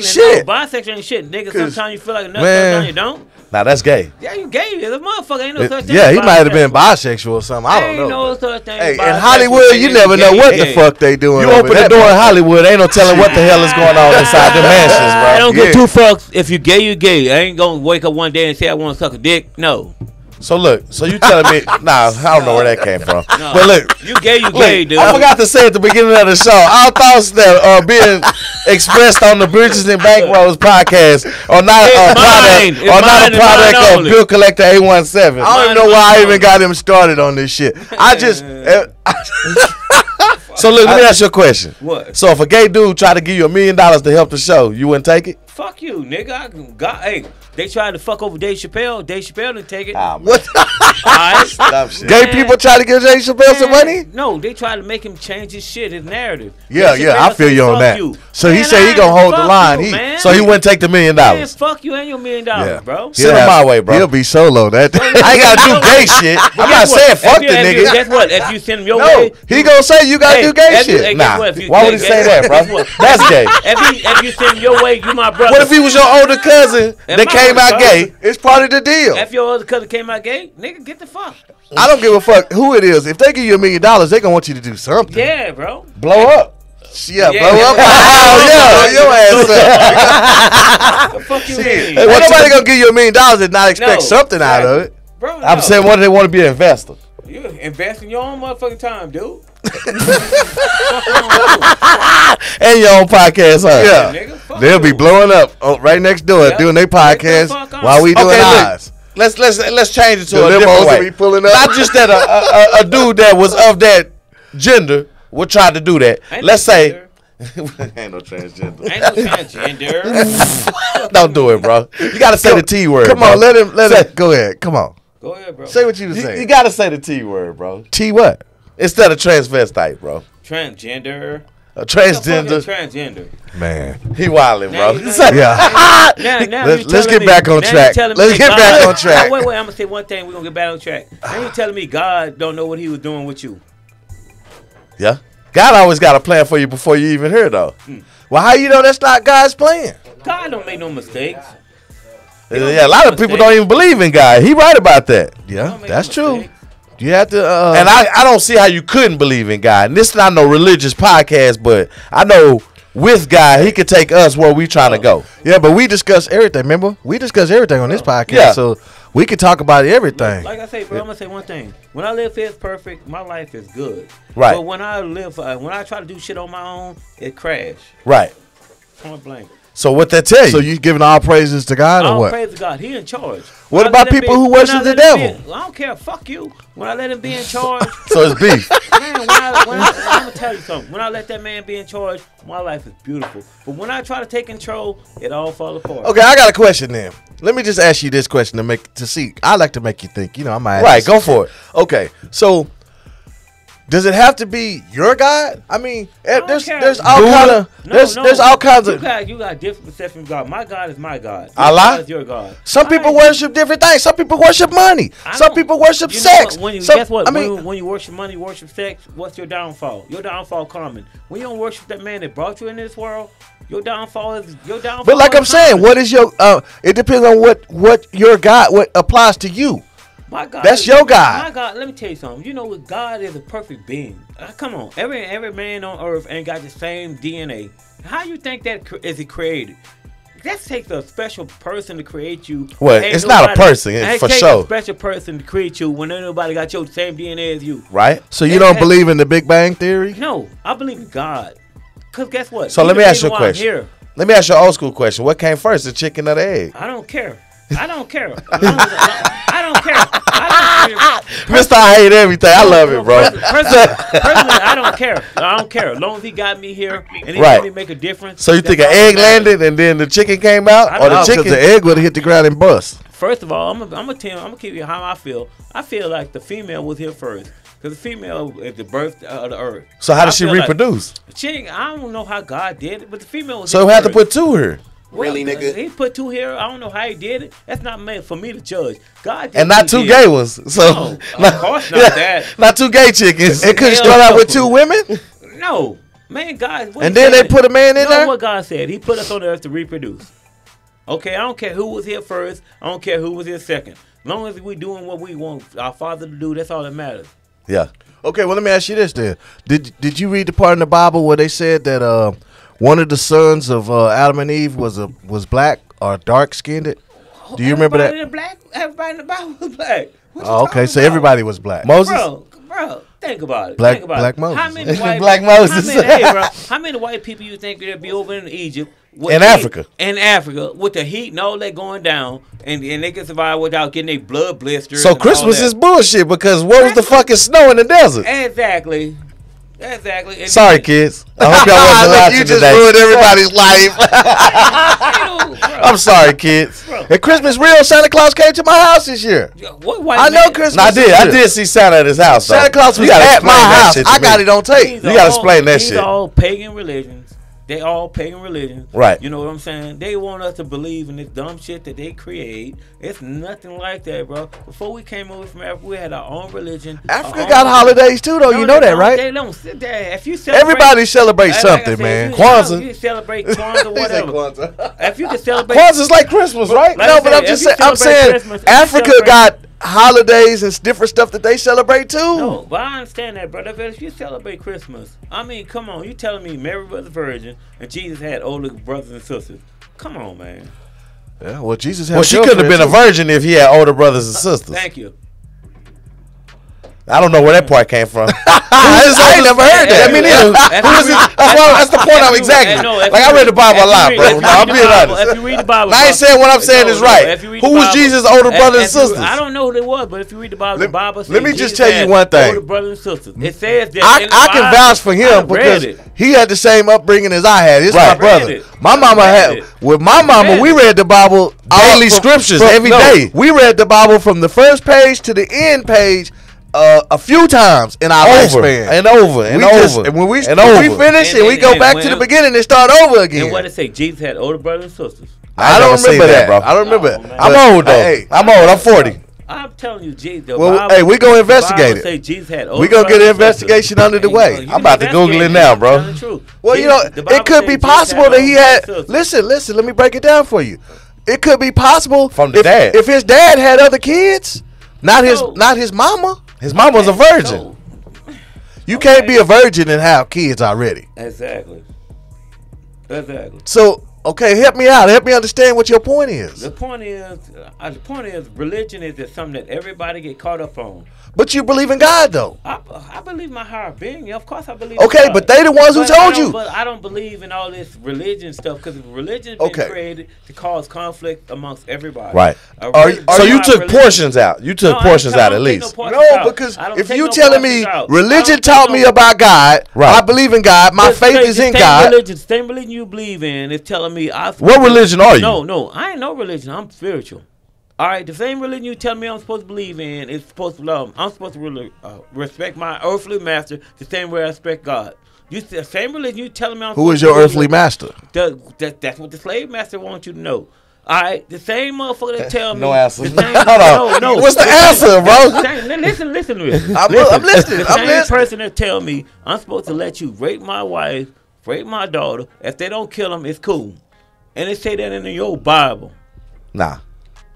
shit. No, bisexual ain't shit, nigga. Sometimes you feel like a nut, sometimes you don't. Nah, that's gay. Yeah, you gay. The motherfucker ain't no such thing. Yeah, he might have been bisexual or something. I don't know. Ain't no such thing. Hey, in Hollywood, you never know what the fuck they doing. You open the door in Hollywood, ain't no telling what the hell is going on inside the mansions, bro. I don't give two fucks. If you gay, you gay. I ain't gonna wake up one day and say I want to suck a dick. No. So look, so you telling me? Nah, I don't know where that came from. No. But look, you gay, dude. I forgot to say at the beginning of the show, our thoughts that are being expressed on the Bridges and Bankrolls podcast are not a product of Bill Collector 817. I don't even know why I even got him started on this shit. I just. So look, let me ask you a question. What? So if a gay dude tried to give you $1 million to help the show, you wouldn't take it? Fuck you, nigga. Hey, they tried to fuck over Dave Chappelle. Dave Chappelle didn't take it. What? Alright? Stop shit. Gay people try to give Dave Chappelle some money? No, they tried to make him change his shit, his narrative. Yeah, I feel you on that. So he said he gonna hold the line. So he wouldn't take the $1 million. Man, fuck you and your $1 million, bro. Send him my way, bro. He'll be solo. That I ain't gotta do gay shit. I'm not saying fuck the nigga. Guess what? If you send him your no, way, he gonna say you gotta do gay shit. Nah, why would he say that, bro? That's gay. If you send him your way, you my brother. What if he was your older cousin that came out gay? It's part of the deal. If your other cousin came out gay, nigga, get the fuck. I don't give a fuck who it is. If they give you $1 million, they gonna want you to do something. Yeah, bro. Blow up. Yeah, blow up. Your ass up. Fuck you. Ain't nobody gonna give you $1 million and not expect something out of it. Bro, I'm saying, what do they want to be an investor? You invest in your own motherfucking time, dude. And your own podcast, huh? Yeah, nigga, they'll be blowing up right next door doing their podcast while we doing ours. Let's change it to The a different limos way. will be pulling up. Not just that a dude that was of that gender would try to do that. Let's say. Ain't no transgender. Don't do it, bro. You gotta say the T word. Come on, let him. Go ahead. Come on. Go ahead, bro. Say what you was saying. You gotta say the T word, bro. T what? Instead of transvestite, bro. Transgender. A transgender. Transgender. Man, he wildin', bro. Now let's get back on track. Let's get back on track. Wait. I'm gonna say one thing. We're gonna get back on track. Now you telling me God don't know what He was doing with you? Yeah. God always got a plan for you before you even hear, though. Well, how you know that's not God's plan? God don't make no mistakes. Yeah, a lot of people don't even believe in God. He right about that. Yeah, that's true. You have to, and I don't see how you couldn't believe in God. And this is not no religious podcast, but I know with God, He could take us where we trying to go. Yeah, but we discuss everything. Remember, we discuss everything on this podcast, so we can talk about everything. Like I say, bro, I'm gonna say one thing. When I live here, it's perfect. My life is good. Right. But when I try to do shit on my own, it crash. Right. Point blank. So what that tell you? So you giving all praises to God or all what? Praise to God. He in charge. What about people who worship the devil? I don't care. Fuck you. When I let him be in charge. So it's beef. Man, I'm gonna tell you something. When I let that man be in charge, my life is beautiful. But when I try to take control, it all falls apart. Okay, I got a question then. Let me just ask you this question to see. I like to make you think. You know, I might. Right, go for it. Okay, so does it have to be your God? I mean, there's all kind of there's all kinds of. You got different perceptions of God. My God is my God. Allah? God is your God. Some people worship different things. Some people worship money. Some people worship sex. Guess what? When you worship money, worship sex, what's your downfall? Your downfall common. When you don't worship that man that brought you into this world, your downfall is your downfall. But like I'm saying, what is your? It depends on what your God what applies to you. My God, that's your God. My God, let me tell you something. You know, God is a perfect being. Come on, every man on earth ain't got the same DNA. How you think that is it created? That takes a special person to create you. Well, it's not a person, for sure. A special person to create you when ain't nobody got your same DNA as you. Right. So you don't believe in the Big Bang Theory? No, I believe in God. Cause guess what? So let me ask you a question. Let me ask you an old school question. What came first, the chicken or the egg? I don't care. I don't care. I don't care. Mister, I hate everything. I love it, bro. Personally, I don't care. I don't care. As long as he got me here and he let me make a difference. So you think an egg landed and then the chicken came out, or the chicken? The egg would have hit the ground and bust. First of all, I'm gonna keep you how I feel. I feel like the female was here first. Because the female is the birth of the earth. So how does she reproduce? I don't know how God did it, but the female was so here we have first. to put two here. Really, nigga? He put two here. I don't know how he did it. That's not meant for me to judge. God did and not two gay ones. So no, of course not that. Not two gay chickens. It could start out with two women. No, man, God. And then they put a man in there. What God said? He put us on the earth to reproduce. Okay, I don't care who was here first. I don't care who was here second. As long as we doing what we want our Father to do, that's all that matters. Yeah. Okay, well let me ask you this then. Did you read the part in the Bible where they said that one of the sons of Adam and Eve was black or dark skinned? Do you remember that? Everybody in the Bible was black. Oh, okay, so everybody was black. Moses? Bro, think about it. Black Moses. How many white Black Moses. How many white people you think there'd be over in Egypt? In Africa. In Africa, with the heat and all that going down, and they can survive without getting their blood blisters. So Christmas is bullshit because where was the fucking snow in the desert? Exactly. Exactly. And Sorry, kids. I hope y'all wasn't watching You just today. ruined everybody's life. I'm sorry, kids. And Christmas real. Santa Claus came to my house this year. What white I know man- Christmas. No, I did see Santa at his house. Santa though. Claus was You gotta at explain my that house. shit to I got me. it on tape. These You are gotta all- explain that these shit. are all pagan religions. They all pagan religions. Right. You know what I'm saying? They want us to believe in this dumb shit that they create. It's nothing like that, bro. Before we came over from Africa, we had our own religion. Africa got holidays too, though. You know that, right? They don't sit there. If you celebrate, Everybody celebrates like I something, said, man. Kwanzaa. You celebrate Kwanzaa, whatever. If you can celebrate, Kwanzaa's like Christmas, right? Like No, I but said, I'm just if you saying. I'm celebrate saying Christmas, if you Africa celebrate- got holidays and different stuff that they celebrate too. No, but I understand that, brother. If you celebrate Christmas, I mean, come on. You telling me Mary was a virgin and Jesus had older brothers and sisters? Come on, man. Yeah, well, Jesus had. Well, she couldn't have been a virgin if he had older brothers and sisters. Thank you. I don't know where that part came from. I ain't never heard that. I mean, that's the point I'm exactly. Like, I read the Bible a lot, bro. No, I'm being honest. If you read the Bible, I ain't saying what I'm saying is right. Who was Jesus' older brothers and sisters? I don't know who they was, but if you read the Bible, the Bible says let me just Jesus tell you had one thing. older brothers and sisters. It says that I can vouch for him because he had the same upbringing as I had. It's my Right. brother. My mama had. With my mama, we read the Bible Daily scriptures every day. We read the Bible from the first page to the end page. A few times in our lifespan. And over and over. And when we over. finish and we go back to the beginning and start over again. And what it say? Jesus had older brothers and sisters. I don't remember that, bro. I don't remember Oh, that. man. I'm old, though. Hey, I'm old. I'm 40. I'm telling you, Jesus. Well, hey, we gonna investigate Bible it. say Jesus had older We gonna get an brothers and sisters. investigation under the And, way. you I'm about to Google it now, bro. Tell the truth. Well, you know, Jesus- the Bible it could say be Jesus possible had that he older had. brothers and sisters. Listen. Let me break it down for you. It could be possible From the dad. if his dad had other kids, not So- his mama. His mom was a virgin. So- You can't be a virgin and have kids already. Exactly. So, okay, help me out. Help me understand what your point is. The point is, religion is just something that everybody get caught up on. But you believe in God, though. I believe my higher being. Of course, I believe. Okay, in God. but they the ones who But told I don't- you. But I don't believe in all this religion stuff because religion been Okay. created to cause conflict amongst everybody. Right. Are So you not took religion. portions out. You took No, I portions don't out at take least. no portions No, out. because I don't if take you no telling me portions out. I religion don't taught take me no- about God, Right. I believe in God, my But faith the is in same God. Religion, same religion you believe in is telling me What religion are you? No, I ain't no religion. I'm spiritual. All right, the same religion you tell me I'm supposed to believe in is supposed to love. I'm supposed to really respect my earthly master the same way I respect God. The same religion you telling me I'm Who supposed is to your believe earthly in, master? That's what the slave master wants you to know. All right, the same motherfucker that tell me. No answer. the same- Hold on. No. What's the answer, bro? Listen to this. I'm listening. The I'm same listening. person that tell me I'm supposed to let you rape my wife, rape my daughter. If they don't kill them, it's cool. And they say that in your Bible. Nah.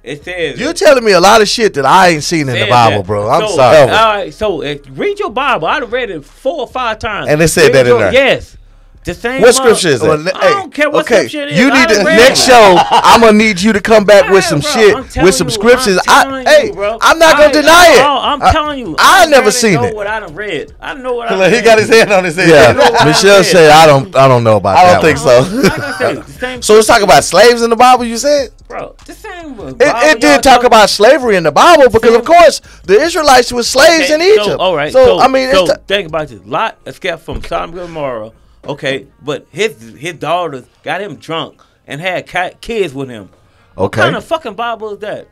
It says You're telling me a lot of shit that I ain't seen in the says Bible, that. bro. I'm So, sorry. All right, so read your Bible. I've read it 4 or 5 times. And it said Read that in your- there. Yes. The same. What scripture is Well, that? I don't care what okay, scripture it is. you I need to done read next it. show. I'm gonna need you to come back with some Bro, shit, I'm telling with some you, scriptures. I'm telling you, bro. I'm not gonna deny it. I'm telling you. I never already seen know it. what I done read. I know what I Look, he got his hand on his head. Yeah, You know what I Michelle read. said I don't know about I that. don't think one. so. Like I said, the same. So let's talk about slaves in the Bible, you said? Bro, the same. It did talk about slavery in the Bible because, of course, the Israelites were slaves in Egypt. So, all right. So I mean, so it's think about this. Lot escaped from Sodom and Gomorrah. Okay, but his daughters got him drunk and had kids with him. What okay. kind of fucking Bible is that?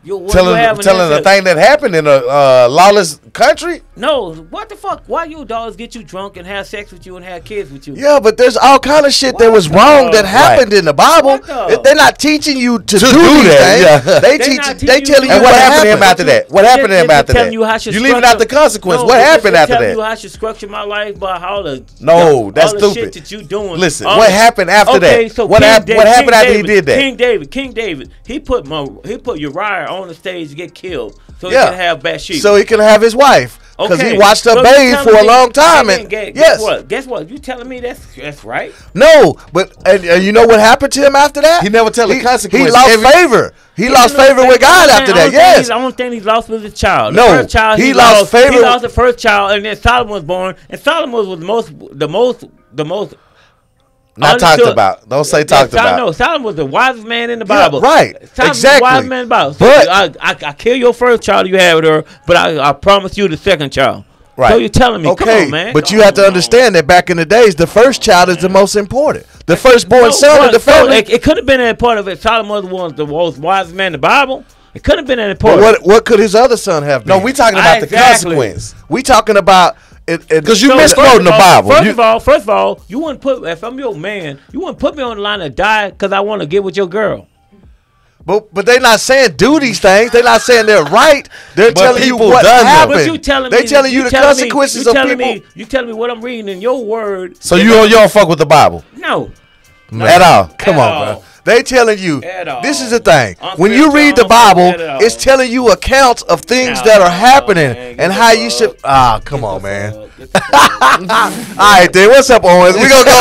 Telling the thing that happened in a lawless country? No, what the fuck? Why your daughters get you drunk and have sex with you and have kids with you? Yeah, but there's all kind of shit that was wrong that happened in the Bible. What the- They're not teaching you to do do these that, things. yeah. They They teach. not They teaching telling you you And what happened to him happened. after that? What happened to him after telling that? you how to You leaving structure- out the consequence. No, What they're happened just after telling you that? how to structure my life by how to No, that's all the stupid. shit that you doing. Listen, All what the- happened after Okay, that? so What King happened? Da- What happened King after he David- did that? King David, he put Uriah on the stage to get killed so Yeah. he could have Bathsheba. So he can have his wife because he watched her so you bathe telling for a me- long time. and And then yes, guess what? You telling me that's right? no, but and you know what happened to him after that? He never tell the consequence. He lost favor. He lost favor with God after that. Yes. The only thing he lost was his child. No, The first child he lost favor- He lost the first child, and then Solomon was born. And Solomon was the most. Not talked understood- about. Don't say talked about. No, Solomon was the wisest man in the Bible. right. Solomon Exactly. was the wisest man in the Bible. So But- I kill your first child you had with her, but I promise you the second child. Right. So you're telling me, Okay, come on, man. but you have to understand that back in the days, the first child is the most important. The firstborn son of the family. It could have been an part of it. Solomon was the most wise man in the Bible. It could have been an important. But what could his other son have been? No, we talking about the consequence. We talking about because you misquoting the Bible. First of all, you wouldn't put, if I'm your man, you wouldn't put me on the line to die because I want to get with your girl. But they're not saying do these things. They're not saying they're right. They're telling you what happened. But you telling me, they're telling you the consequences of people. You telling me what I'm reading in your word. So you don't fuck with the Bible? No. At all. Come on, bro. They telling you, this is the thing. When you read the Bible, it's telling you accounts of things that are happening and how you should. Come on, man. All right, then. What's up, Owens? We gonna go.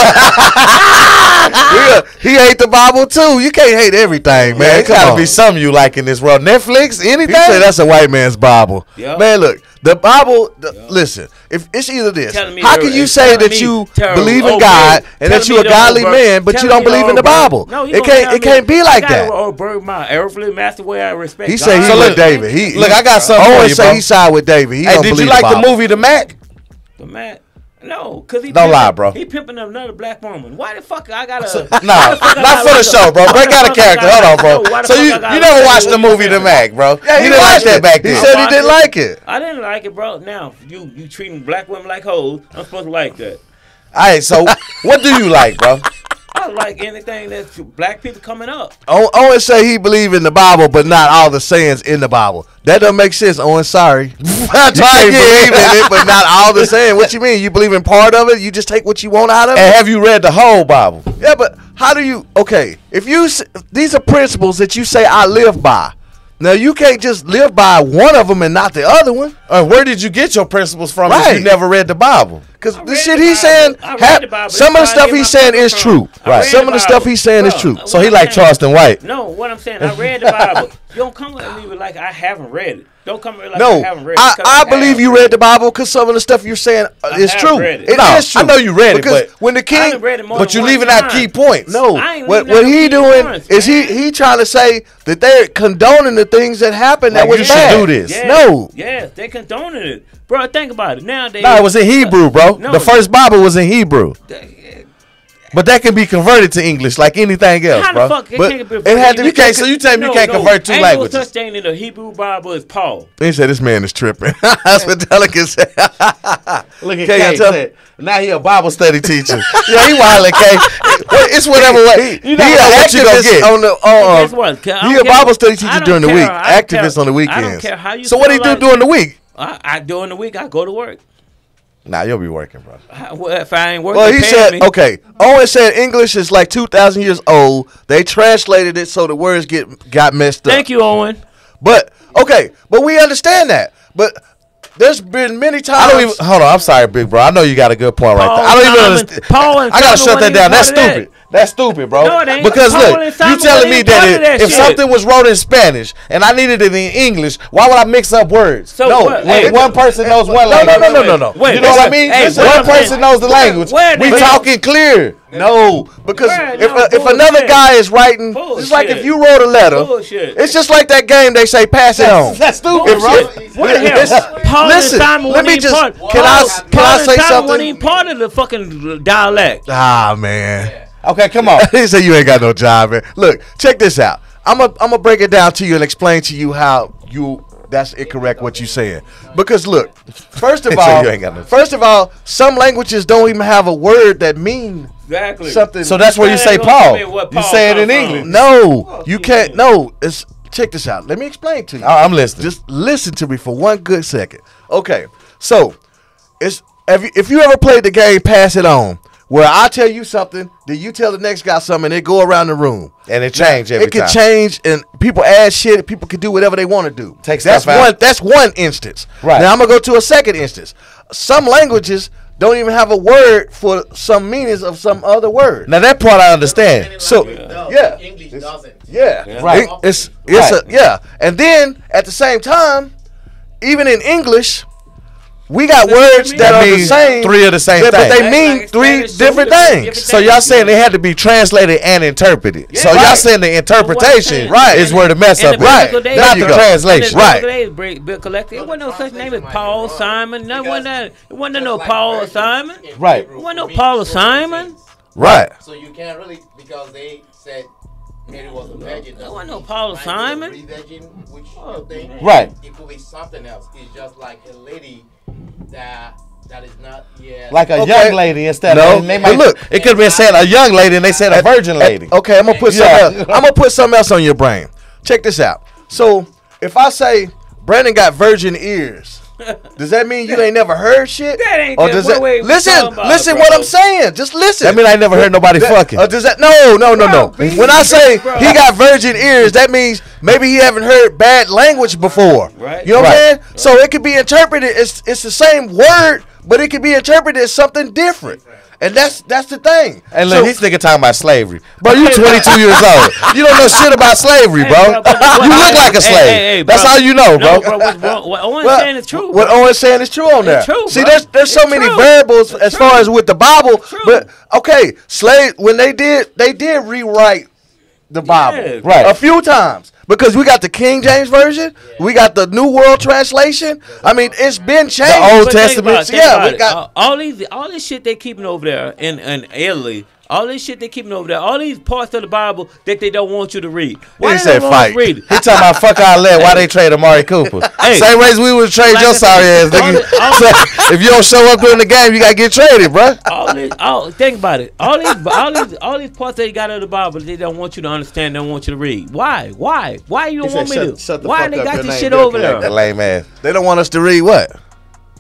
He hate the Bible too. You can't hate everything, man. It gotta be something you like in this world. Netflix, anything. He say that's a white man's Bible. Yep. Man, look. The Bible, listen, if it's either this, how can you say that you believe in God and that you're a godly man, but you don't believe in the Bible? It can't be like that. My earthly master way I respect. He said he's with David. Look, I got something for you, bro. He side with David. Hey, did you like the movie The Mac? The Mac? No, because he don't lie, bro. He pimping another black woman. Why the fuck I gotta? Not for the show, bro. Break out a character. Hold on, bro. So you never watched the movie The Mac, bro? Yeah, you didn't like that back then. He said he didn't like it. I didn't like it, bro. Now you treating black women like hoes. I'm supposed to like that. All right, so what do you like, bro? I like anything that's black people coming up. Owen say he believe in the Bible, but not all the sayings in the Bible. That doesn't make sense, Owen. Sorry. You can't believe in it, but not all the saying. What you mean? You believe in part of it? You just take what you want out of it? And have you read the whole Bible? Yeah, but how do you? Okay, if these are principles that you say I live by. Now you can't just live by one of them and not the other one. Where did you get your principles from if you never read the Bible? Because the shit he's saying, some of the stuff he's saying is true. Right. Some of the stuff he's saying is true. So he like Charleston White. No, what I'm saying, I read the Bible. You don't come with me like I haven't read it. Don't come with me like I haven't read it. I believe you read the Bible because some of the stuff you're saying is true. It is true. I know you read it, but when the king, but you leaving out key points. No, what he doing is he trying to say that they're condoning the things that happened that was bad. You should do this. Yeah, no. Yeah, they condoning it. Bro, think about it. Nowadays. No, it was in Hebrew, bro. The first Bible was in Hebrew. But that can be converted to English like anything else, bro. How the fuck it had to be. So you tell me you can't convert two languages? Ain't no such thing in the Hebrew Bible as Paul. He said this man is tripping. That's what Delican said. Look at K. Said, now he a Bible study teacher. Yeah, he wildin', K. It's whatever way. He an activist on the. He a Bible study teacher during the week. Activist on the weekends. I don't care how you. So what do you do during the week? I during the week I go to work. Nah, you'll be working, bro. If I ain't working, well, he said, okay. Owen said English is like 2,000 years old. They translated it so the words got messed up. Thank you, Owen. But we understand that. But there's been many times. Hold on. I'm sorry, big bro. I know you got a good point right there. I don't even understand. I gotta shut that down. That's stupid. That's stupid, bro. No, it ain't. Because look, you telling me that if something was wrote in Spanish and I needed it in English, why would I mix up words? So no, one person knows one language. No. You know what I mean? One person knows the language. We talking clear. No, because if another guy is writing, it's like if you wrote a letter. It's just like that game. They say pass it on. That's stupid, bro. Listen, let me just. Can I say something? Wasn't even part of the fucking dialect. Ah, man. Okay, come on. He said you ain't got no job, man. Look, check this out. I'm gonna break it down to you and explain to you how that's incorrect what you saying. Because look, first of all, some languages don't even have a word that mean something. So that's where you say Paul. You say it in English. No, you can't. No, check this out. Let me explain to you. I'm listening. Just listen to me for one good second. Okay, so if you ever played the game Pass It On, where I tell you something, then you tell the next guy something, and it go around the room. And it change every time. It can change, and people add shit. People can do whatever they want to do. That's one instance. Right. Now I'm going to go to a second instance. Some languages don't even have a word for some meanings of some other word. Now that part I understand. So, yeah. English doesn't. Yeah. Right. Yeah. And then, at the same time, even in English, We got words that are the same. Three of the same thing. But they mean three different things. So y'all saying they had to be translated and interpreted. Yeah. So y'all saying the interpretation is where the mess up. Right. Not the translation. Right. Bill collector. It wasn't no such name as Paul Simon. It wasn't no Paul Simon. Right. It wasn't no Paul Simon. Right. So you can't really, because they said Mary was a virgin. There wasn't no Paul Simon. Virgin, which you think, right. It could be something else. It's just like a lady that is not yet like a young lady instead of they might, look. It could have been said a young lady and they said a virgin lady. Okay, I'm gonna put something else. I'm gonna put something else on your brain. Check this out. So if I say Brandon got virgin ears, does that mean you ain't never heard shit? That ain't or does that listen what I'm saying? Just listen. That mean I never heard nobody fucking. Does that no. When I say he got virgin ears, that means maybe he haven't heard bad language before. Right. You know what I'm saying? Right. So it could be interpreted. It's the same word, but it could be interpreted as something different. And that's the thing. And look, this nigga talking about slavery. Bro, you 22 years old. You don't know shit about slavery, bro. You look like a slave. That's all you know, bro. What Owen's saying is true. What Owen's saying is true on that. True, see, there's so many variables as far as with the Bible. But okay, slave when they did rewrite the Bible right a few times. Because we got the King James Version, we got the New World Translation. I mean, it's been changed. The Old Testament, we got all this shit they keeping over there in Italy. All this shit they keeping over there. All these parts of the Bible that they don't want you to read. Why he said fight. He talking about fuck our let. Why they trade Amari Cooper? Same ways we would trade your sorry ass nigga. So if you don't show up during the game, you gotta get traded, bro. Think about it. All these parts they got of the Bible they don't want you to understand. They don't want you to read. Why? Why you don't want me to? Why they got this shit over there? That lame ass. They don't want us to read what?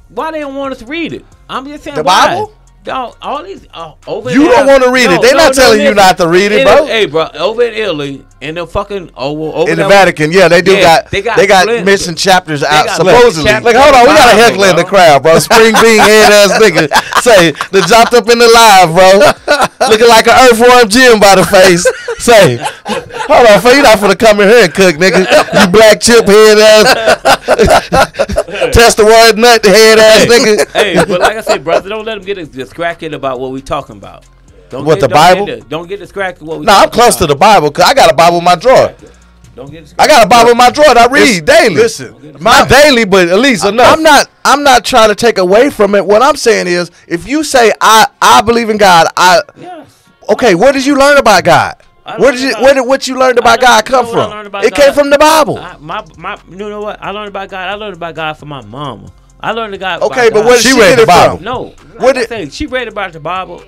Why they don't want us to read it? I'm just saying the Bible. All these over you don't want to read it. They're not telling you not to read it, bro. Hey, bro, over in Italy, in the fucking over in the Vatican, they do got they got missing chapters out supposedly. Like, hold on, we got a heckler in the crowd, bro. Spring bean head ass nigga. Say, they dropped up in the live, bro. Looking like an earthworm Jim by the face. Say, hold on, you not finna come in here and cook, nigga. You black chip head ass. Test the word nut head ass nigga. Hey, but like I said, brother, don't let them get distracted about what we talking about. The Bible? Don't get distracted what we I'm close to the Bible because I got a Bible in my drawer. I got a Bible in my drawer that I read daily. Listen, not daily, but at least enough. I'm not trying to take away from it. What I'm saying is, if you say I believe in God, okay, where did you learn about God? What you learned about God come from? It came from the Bible. You know what? I learned about God. I learned about God from my mama. I learned about God. Okay, but where did she read the Bible? No, she read about the Bible.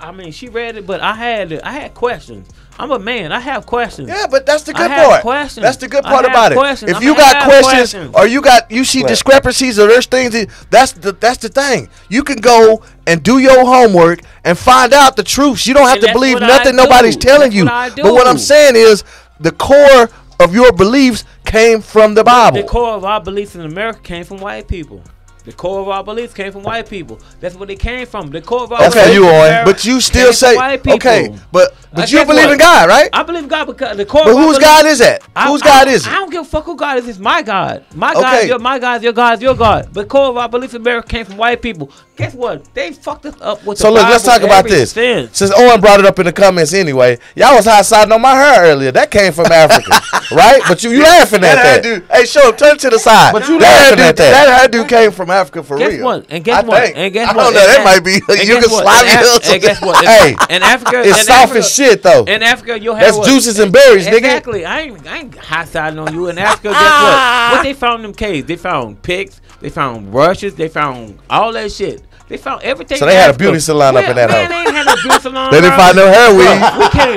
I mean, she read it, but I had questions. I'm a man. I have questions. Yeah, but that's the good part. Questions. That's the good part about it. If you got questions or you see discrepancies or there's things, that's the thing. You can go and do your homework and find out the truth. You don't have to believe nothing nobody's telling you. But what I'm saying is the core of your beliefs came from the Bible. The core of our beliefs in America came from white people. The core of our beliefs came from white people. That's where they came from. The core of our beliefs you on, but you still say okay, but you believe in God, right? I believe in God because the core. But whose God is that? Whose God is it? I don't give a fuck who God is. It's my God. My God, my God, your God, your God. But the core of our beliefs in America came from white people. Guess what? They fucked us up with. So look, let's talk about this. Since Owen brought it up in the comments anyway, y'all was hot siding on my hair earlier. That came from Africa, right? But you laughing at that. Hey, show turn to the side. But you laughing at that. That hairdo came from Africa for real. Guess what? And guess what? And guess what? I don't know. That might be Yugoslavia. And guess what? Hey, in Africa, it's soft as shit though. In Africa, your hair. That's juices and berries, nigga. Exactly. I ain't hot siding on you. In Africa, guess what? What they found in them caves? They found pigs. They found brushes. They found all that shit. They found everything. So they had a beauty salon up in that house. They ain't had no beauty salon. They didn't find no hair weave. We came,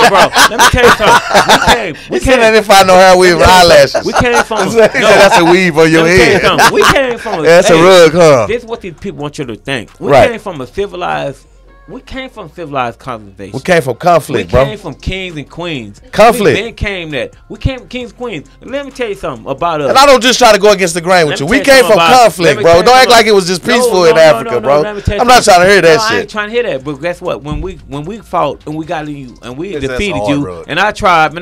bro. Let me tell you something. We came. They didn't find no hair weave or eyelashes. We came from. That's a weave on your head. We came from. That's a rug, huh? This is what these people want you to think. We came from a civilized We came from civilized civilization. We came from conflict, we bro. We came from kings and queens. Conflict. We then came that. We came from kings and queens. Let me tell you something about us. And I don't just try to go against the grain with you. We came from conflict, bro. Don't act like it was just peaceful in Africa, bro. I'm not trying to hear that shit. I ain't trying to hear that. But guess what? When we fought and we got you and we defeated you and our tribe,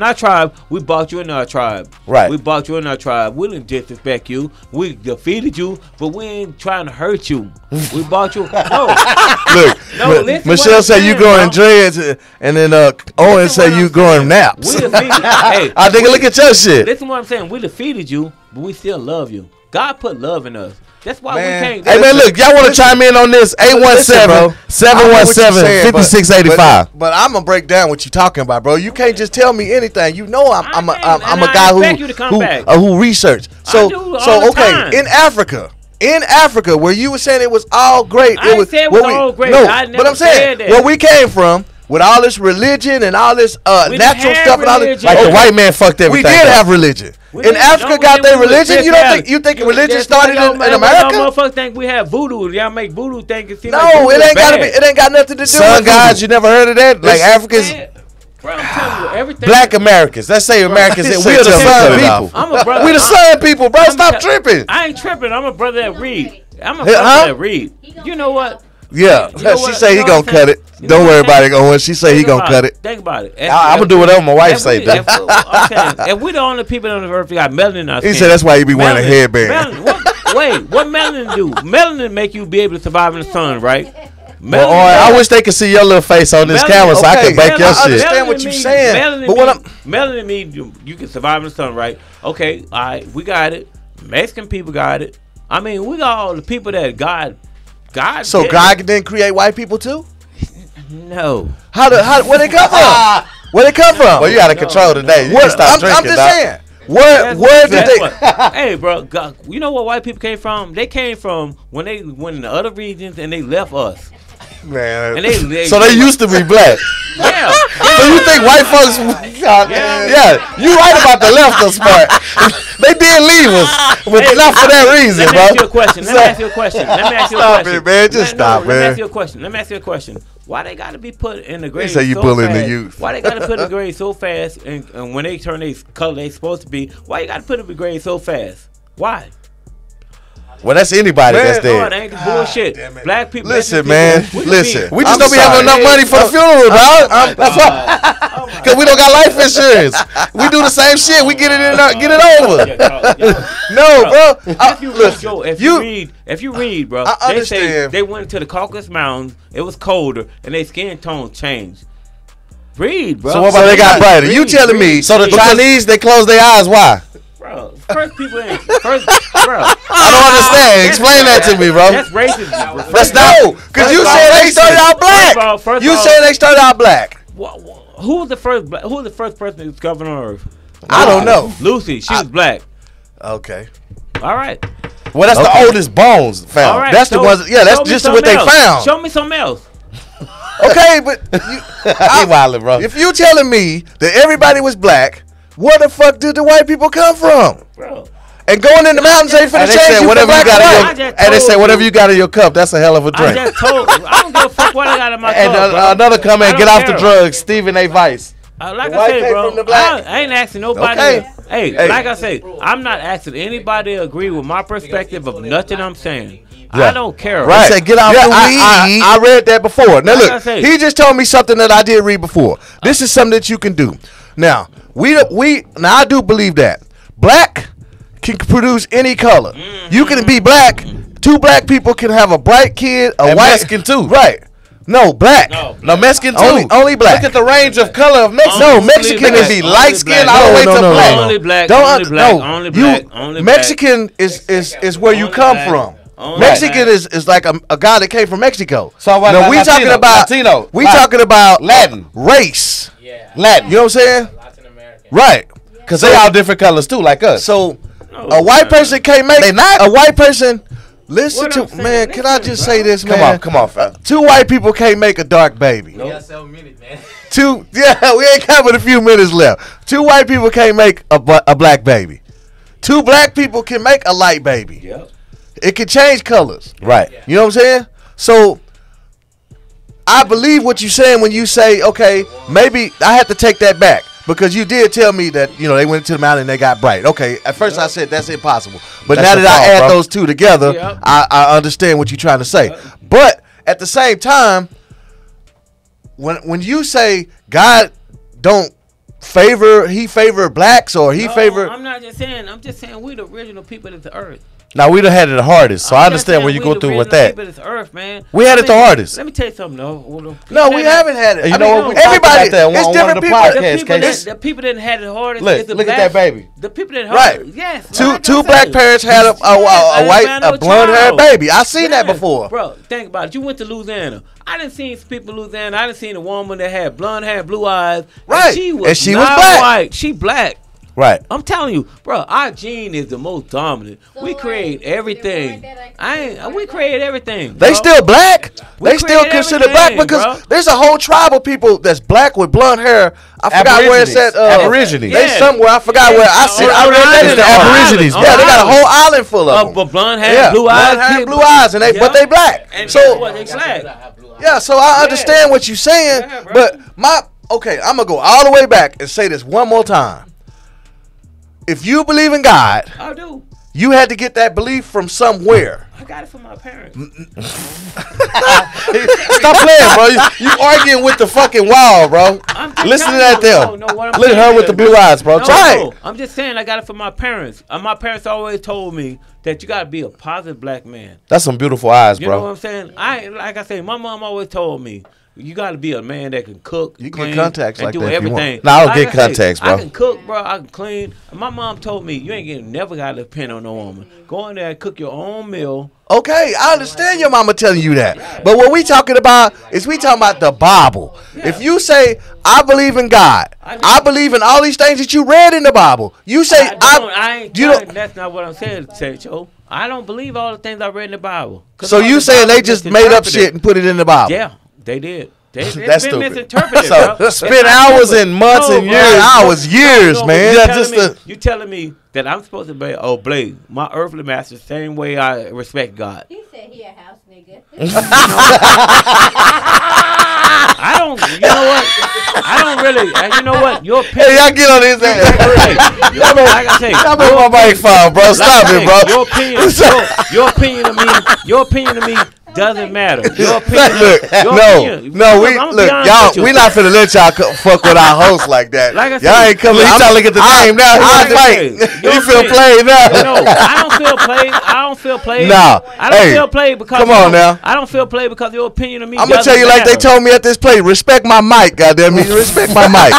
we bought you in our tribe. Right. We bought you in our tribe. We didn't disrespect you. We defeated you, but we ain't trying to hurt you. We bought you. No. Look, Michelle said you growing dreads, and then Owen said you growing naps. Hey, I think look at your shit. Listen what I'm saying. We defeated you, but we still love you. God put love in us. That's why we can't. Hey, man, look, y'all want to chime in on this? 817-717-5685. But I'm going to break down what you're talking about, bro. You can't just tell me anything. You know I'm a guy who research. So okay, in Africa, where you were saying it was all great. I didn't say it was all great. No, I never but I'm saying said that. where we came from, with all this religion and all this natural stuff and all this, like the white man fucked everything. We did have religion. In Africa, got their religion. You think religion started in America? Y'all motherfuckers think we have voodoo. Y'all make voodoo think it's no, it ain't got to be. It ain't got nothing to do. Sun gods, you never heard of that? Like Africans. Bro, I'm telling you, everything. Black Americans. Let's say Americans. We're the sun people. I'm a brother. We the sun people, bro. Stop tripping. I ain't tripping. I'm a brother that read. I'm a brother that read. You know what? Yeah, she say he gonna cut it. Don't worry about it, Owen. She say he gonna cut it. Think about it. I'm gonna do whatever my wife say. If we the only people on the earth that got melanin in our skin. He said that's why you be wearing a headband. What melanin do? Melanin make you be able to survive in the sun, right? Well, I wish they could see your little face on this camera so I could bake your shit. I understand what you're saying. Melanin means you can survive in the sun, right? Okay, all right, we got it. Mexican people got it. I mean, we got all the people that God. So God didn't create white people too? No. Where they come from? Where they come from? Well, you got to control today. You can stop drinking. I'm just saying. Where did they? Hey, bro, God, you know where white people came from? They came from when they went in the other regions and they left us. Man, and they so they used to be black. Yeah. So you think white folks? Yeah, you right about the leftist part. They did leave us, but not for that reason, bro. Let me ask you a question. Stop it, man. Just stop, man. Let me ask you a question. Why they got to be put in the grave? They say you bullying the youth. Why they got to put in the grave so fast? And when they turn their color they supposed to be, why you got to put in the grave so fast? Why? Well, that's anybody that's dead. No, it ain't bullshit. Black people. Listen, man. Listen. We just don't be having enough money for the funeral, dog. That's why. Because we don't got life insurance. We do the same shit. We get it over. No, bro. If you read, bro, they say they went to the Caucasus Mountains. It was colder, and their skin tone changed. Read, bro. So what about they got brighter? You telling me? So the Chinese they close their eyes? Why? Bro, first people ain't. Bro. I don't understand. Explain that to me, bro. That's racism. That's no, because you said they started out black. You said they started out black. Who was the first person that was governor on Earth? I don't know. Lucy, she was black. Okay. All right. Well, that's the oldest bones found. Right, that's the ones. Yeah, that's just what they found. Show me something else. Okay, but bro. If you telling me that everybody was black, where the fuck did the white people come from? Bro. And going in the mountains ain't finna change you whatever you got in your, and they say whatever you got in your cup, that's a hell of a drink. I just told you. I don't give a fuck what I got in my cup. And another comment, get off the drugs, Stephen A. Vice. Like I say, bro, I ain't asking nobody. Okay. Hey, like I say, I'm not asking anybody to agree with my perspective of nothing I'm saying. Yeah. I don't care. Right. Say, get off the weed. I read that before. Now look, he just told me something that I did read before. This is something that you can do. Now now I do believe that black can produce any color. Mm-hmm. You can be black. Two black people can have a bright kid, a white Mexican too. Right. No, black. No, Mexican too. Only black. Look at the range of color of Mexican. No, Mexican is be light skinned all the way to black. Only black. Only black. Mexican is where you come from. Mexican is like a guy that came from Mexico. So what? No, we talking about Latino. We talking about Latin race. Yeah. Latin. You know what I'm saying? Latin American. Right. Because they all different colors too, like us. So a white person can't make. They not a white person. Listen to man. Can I just say this, man? Come on, fam. Two white people can't make a dark baby. We got 7 minutes, man. We ain't got but a few minutes left. Two white people can't make a black baby. Two black people can make a light baby. Yep. It can change colors. Right. You know what I'm saying? So I believe what you're saying when you say, okay, maybe I have to take that back. Because you did tell me that, they went to the mountain and they got bright. Okay, at first I said that's impossible. But now that I add those two together, I understand what you're trying to say. But at the same time, when you say God don't favor blacks or favor. I'm not just saying. I'm just saying we the original people of the earth. Now we done had it the hardest, so I understand where you go through with that. Earth, man. We had it the hardest. Let me tell you something, though. No, we haven't had it. You know, everybody. It's different people. The people that had it hardest. Look at that baby. The people that had it. Yes. Two black parents had a blonde haired baby. I seen that before. Bro, think about it. You went to Louisiana. I done seen people in Louisiana. I done seen a woman that had blonde hair, blue eyes. Right. And she was black. White. She black. Right. I'm telling you, bro, our gene is the most dominant. So we create everything. We create everything. Bro. They still black? They still considered black because there's a whole tribe of people that's black with blonde hair. I forgot where it's at. Aborigines. They somewhere. I forgot where. I read that is the Aborigines. Yeah, they got a whole island full of them. But blonde hair, blue eyes. Blue eyes, but they black. So they black. Yeah, so I understand what you're saying, but I'm gonna go all the way back and say this one more time. If you believe in God, I do. You had to get that belief from somewhere. I got it from my parents. Stop playing, bro. You arguing with the fucking wall, bro. Listen to that there. Look at her with the blue eyes, bro. No, I'm just saying I got it from my parents. My parents always told me that you got to be a positive black man. That's some beautiful eyes, bro. You know what I'm saying? Like I say, my mom always told me, you got to be a man that can cook, clean, get contacts and like do that everything. No, I don't get contacts, bro. I can cook, bro. I can clean. And my mom told me, you ain't never got to depend on no woman. Go in there and cook your own meal. Okay, I understand your mama telling you that. But what we talking about is we talking about the Bible. Yeah. If you say, I believe in God, I believe in all these things that you read in the Bible. You say, that's not what I'm saying, Joe. I don't believe all the things I read in the Bible. So you saying they just made up shit and put it in the Bible? Yeah, they did. That's been stupid. Misinterpreted, so bro. Spend hours and months and years, man. You telling me that I'm supposed to be obey my earthly master the same way I respect God? He said he a house nigga. I don't. You know what? I don't really. You know what? Your opinion. Hey, y'all get on his ass. Like I say, y'all make my mic fall, bro. Stop it, bro. Your opinion to me doesn't matter. Your opinion. We not finna let y'all fuck with our host like that. Like I said, y'all ain't coming. He's trying to get the name now. You feel played now? No, I don't feel played. I don't feel played. Nah, I don't feel played because. Come on now. I don't feel played because your opinion of me. I'm gonna tell you like they told me at this place. Respect my mic, goddamn me. Respect my mic.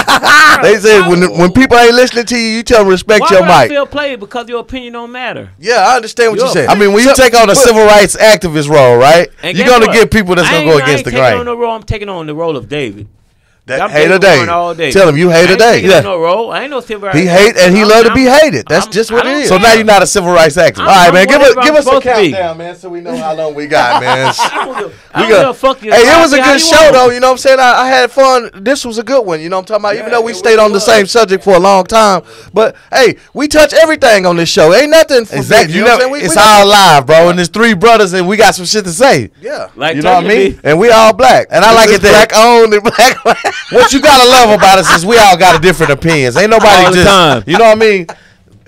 They said when people ain't listening to you, you tell them respect your mic. I feel played because your opinion don't matter. Yeah, I understand what you said. I mean, when you take on a civil rights activist role, right? You're gonna get people that's gonna go against the grain. I'm taking on the role of David. That hate a day. Tell him you hate a day. Yeah. No role. I ain't no civil rights. He hate and he love to be hated. That's just what it is. So now you're not a civil rights activist. All right, man. Give us a countdown, man, so we know how long we got, man. Hey, it was a good show, though. You know what I'm saying? I had fun. This was a good one. You know what I'm talking about? Even though we stayed on the same subject for a long time, but hey, we touch everything on this show. Ain't nothing. Exactly. You know, it's all live, bro. And there's three brothers, and we got some shit to say. Yeah. You know what I mean? And we all black. And I like it that black owned and black. What you gotta love about us is we all got a different opinions. Ain't nobody all the time. You know what I mean?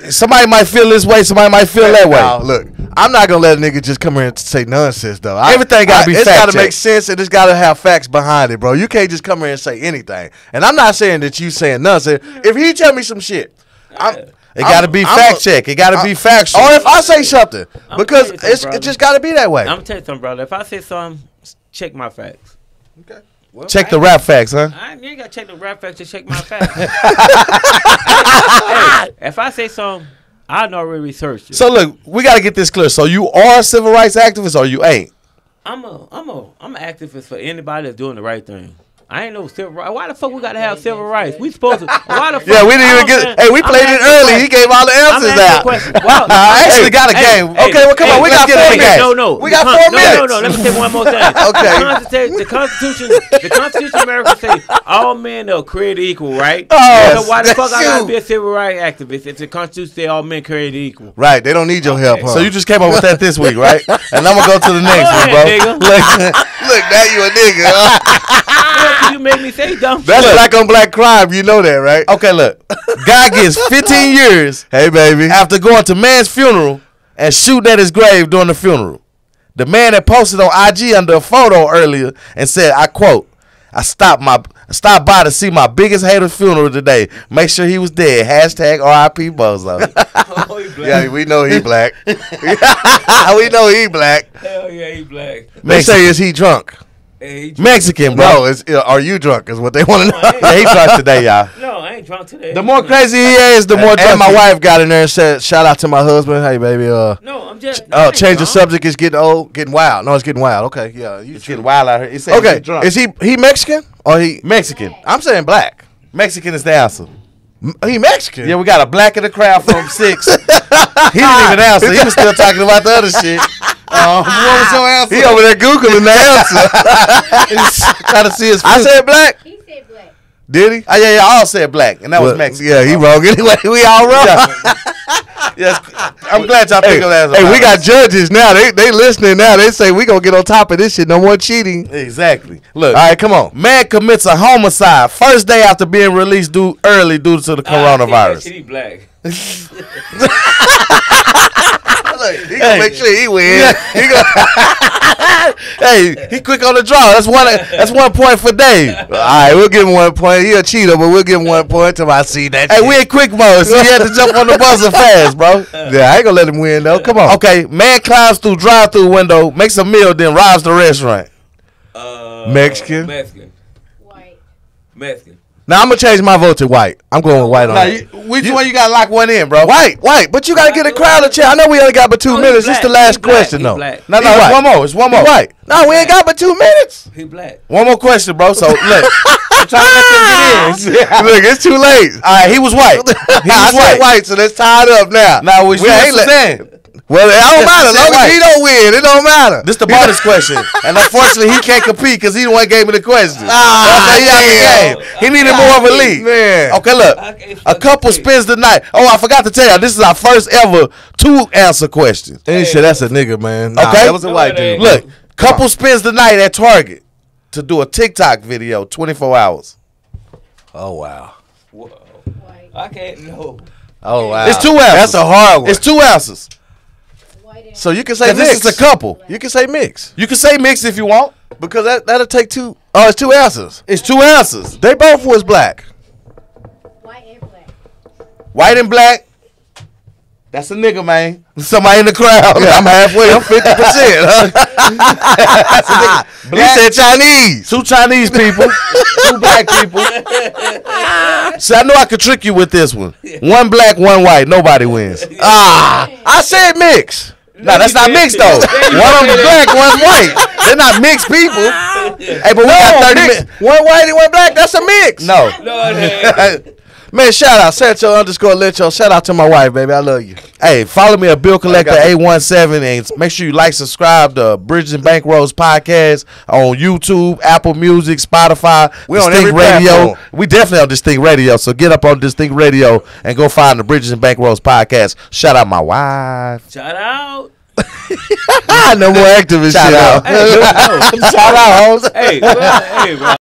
Somebody might feel this way, somebody might feel that way. Now, look, I'm not gonna let a nigga just come here and say nonsense though. Everything gotta be fact. It's gotta make sense and it's gotta have facts behind it, bro. You can't just come here and say anything. And I'm not saying that you saying nonsense. If he tell me some shit, it gotta be fact check. It gotta be factual. Or if I say something, because it just gotta be that way. I'm gonna tell you something, brother. If I say something, check my facts. Okay. Well, check the rap facts, huh? You ain't got to check the rap facts to check my facts. Hey, if I say something, I already researched it. So look, we got to get this clear. So you are a civil rights activist or you ain't? I'm an activist for anybody that's doing the right thing. I ain't no civil rights. Why the fuck we got to have civil rights? We supposed to. Why the fuck? Yeah, we didn't even get. Hey, we played it early. He gave all the answers out. Well, I actually got a game. Okay, well, come on. We got 4 minutes. No. We got 4 minutes. No. Let me say one more thing. Okay. The Constitution of America say all men are created equal, right? Oh, so why the fuck I gotta be a civil rights activist if the Constitution say all men created equal? Right. They don't need your help, huh? So you just came up with that this week, right? And I'm gonna go to the next one, bro. Look, Look, now you a nigga. You made me say dumb shit. That's black on black crime. You know that, right? Okay, look. Guy gets 15 years. Hey, baby. After going to man's funeral and shooting at his grave during the funeral. The man that posted on IG under a photo earlier and said, I quote, I stopped by to see my biggest hater's funeral today. Make sure he was dead. Hashtag RIP Bozo. Oh, he black. Yeah, we know he black. We know he black. Hell yeah, he black. They say, is he drunk? Hey, Mexican, bro. No, are you drunk is what they want to know. Yeah, he drunk today, y'all. No, I ain't drunk today. The more crazy he is, the more drunk. And my wife got in there and said, shout out to my husband. Hey, baby. No, I'm just. Change the subject. It's getting old, getting wild. No, it's getting wild. Okay, yeah. It's getting wild out here. He said okay, he's drunk. is he Mexican or he Mexican? I'm saying black. Mexican is the answer. He Mexican. Yeah, we got a black in the crowd from 6. He didn't even answer. He was still talking about the other shit. What was your answer? He over there Googling the answer. He's trying to see his food. I said black. He said black. Did he? Yeah, all said black, and that was Mexican. Yeah, he wrong anyway. We all wrong. Yeah. Yes, I'm glad y'all think of that. Hey, we got judges now. They listening now. They say we gonna get on top of this shit. No more cheating. Exactly. Look. All right, come on. Man commits a homicide first day after being released early due to the coronavirus. He black. He gonna make sure he wins. He Hey, he quick on the draw. That's 1 point for Dave. All right, we'll give him 1 point. He a cheater, but we'll give him 1 point till I see that. Hey, shit. we in quick mode, so he had to jump on the buzzer fast, bro. Yeah, I ain't gonna let him win though. Come on. Okay, man climbs through drive-through window, makes a meal, then robs the restaurant. Mexican. Mexican. Now I'm gonna change my vote to white. I'm going with white on that. Which one you gotta lock one in, bro? White. But you gotta get a crowd of chat. I know we only got but 2 minutes. This is the last question though. Black. No, it's one more. It's one more. White. No, we ain't got but 2 minutes. He black. One more question, bro. So look, I'm trying to let them get in. Look, it's too late. All right, he was white. I said white, so let's tie it up now. Now we ain't saying. Well, it don't matter. As long as he don't win, it don't matter. This the bonus question, and unfortunately he can't compete because he the one gave me the question. He needed more of a lead. Man. Okay, look, a couple spends the night. Oh, I forgot to tell you, this is our first ever 2-answer question. And he said that's a nigga, man. Nah, Okay, that was a white dude. Look, couple spends the night at Target to do a TikTok video, 24 hours. Oh wow. Whoa. I can't know. Oh wow. It's 2 answers. That's a hard one. It's 2 answers. So you can say mix. This is a couple. You can say mix You can say mix if you want. because that'll take 2. Oh, it's 2 answers. It's 2 answers. They both was black. White and black. White and black. That's a nigga, man. Somebody in the crowd. Yeah, I'm halfway. I'm 50%. Huh? He said Chinese. 2 Chinese people. 2 black people. See, I know I could trick you with this one. 1 black, 1 white. Nobody wins. I said mix. No, that's not mixed though. One of them black, one's white. They're not mixed people. Hey, but we got 30 minutes. 1 white and 1 black. That's a mix. No. Man, shout out Sancho_Lecho. Shout out to my wife, baby. I love you. Hey, follow me at Bill Collector 817 and make sure you like, subscribe to Bridges and Bankrolls podcast on YouTube, Apple Music, Spotify, We on Distinct every Radio. platform. We definitely on Distinct Radio, so get up on Distinct Radio and go find the Bridges and Bankrolls podcast. Shout out my wife. Shout out. No more activist Shout shit out. out. Shout out, hoes. Hey, bro.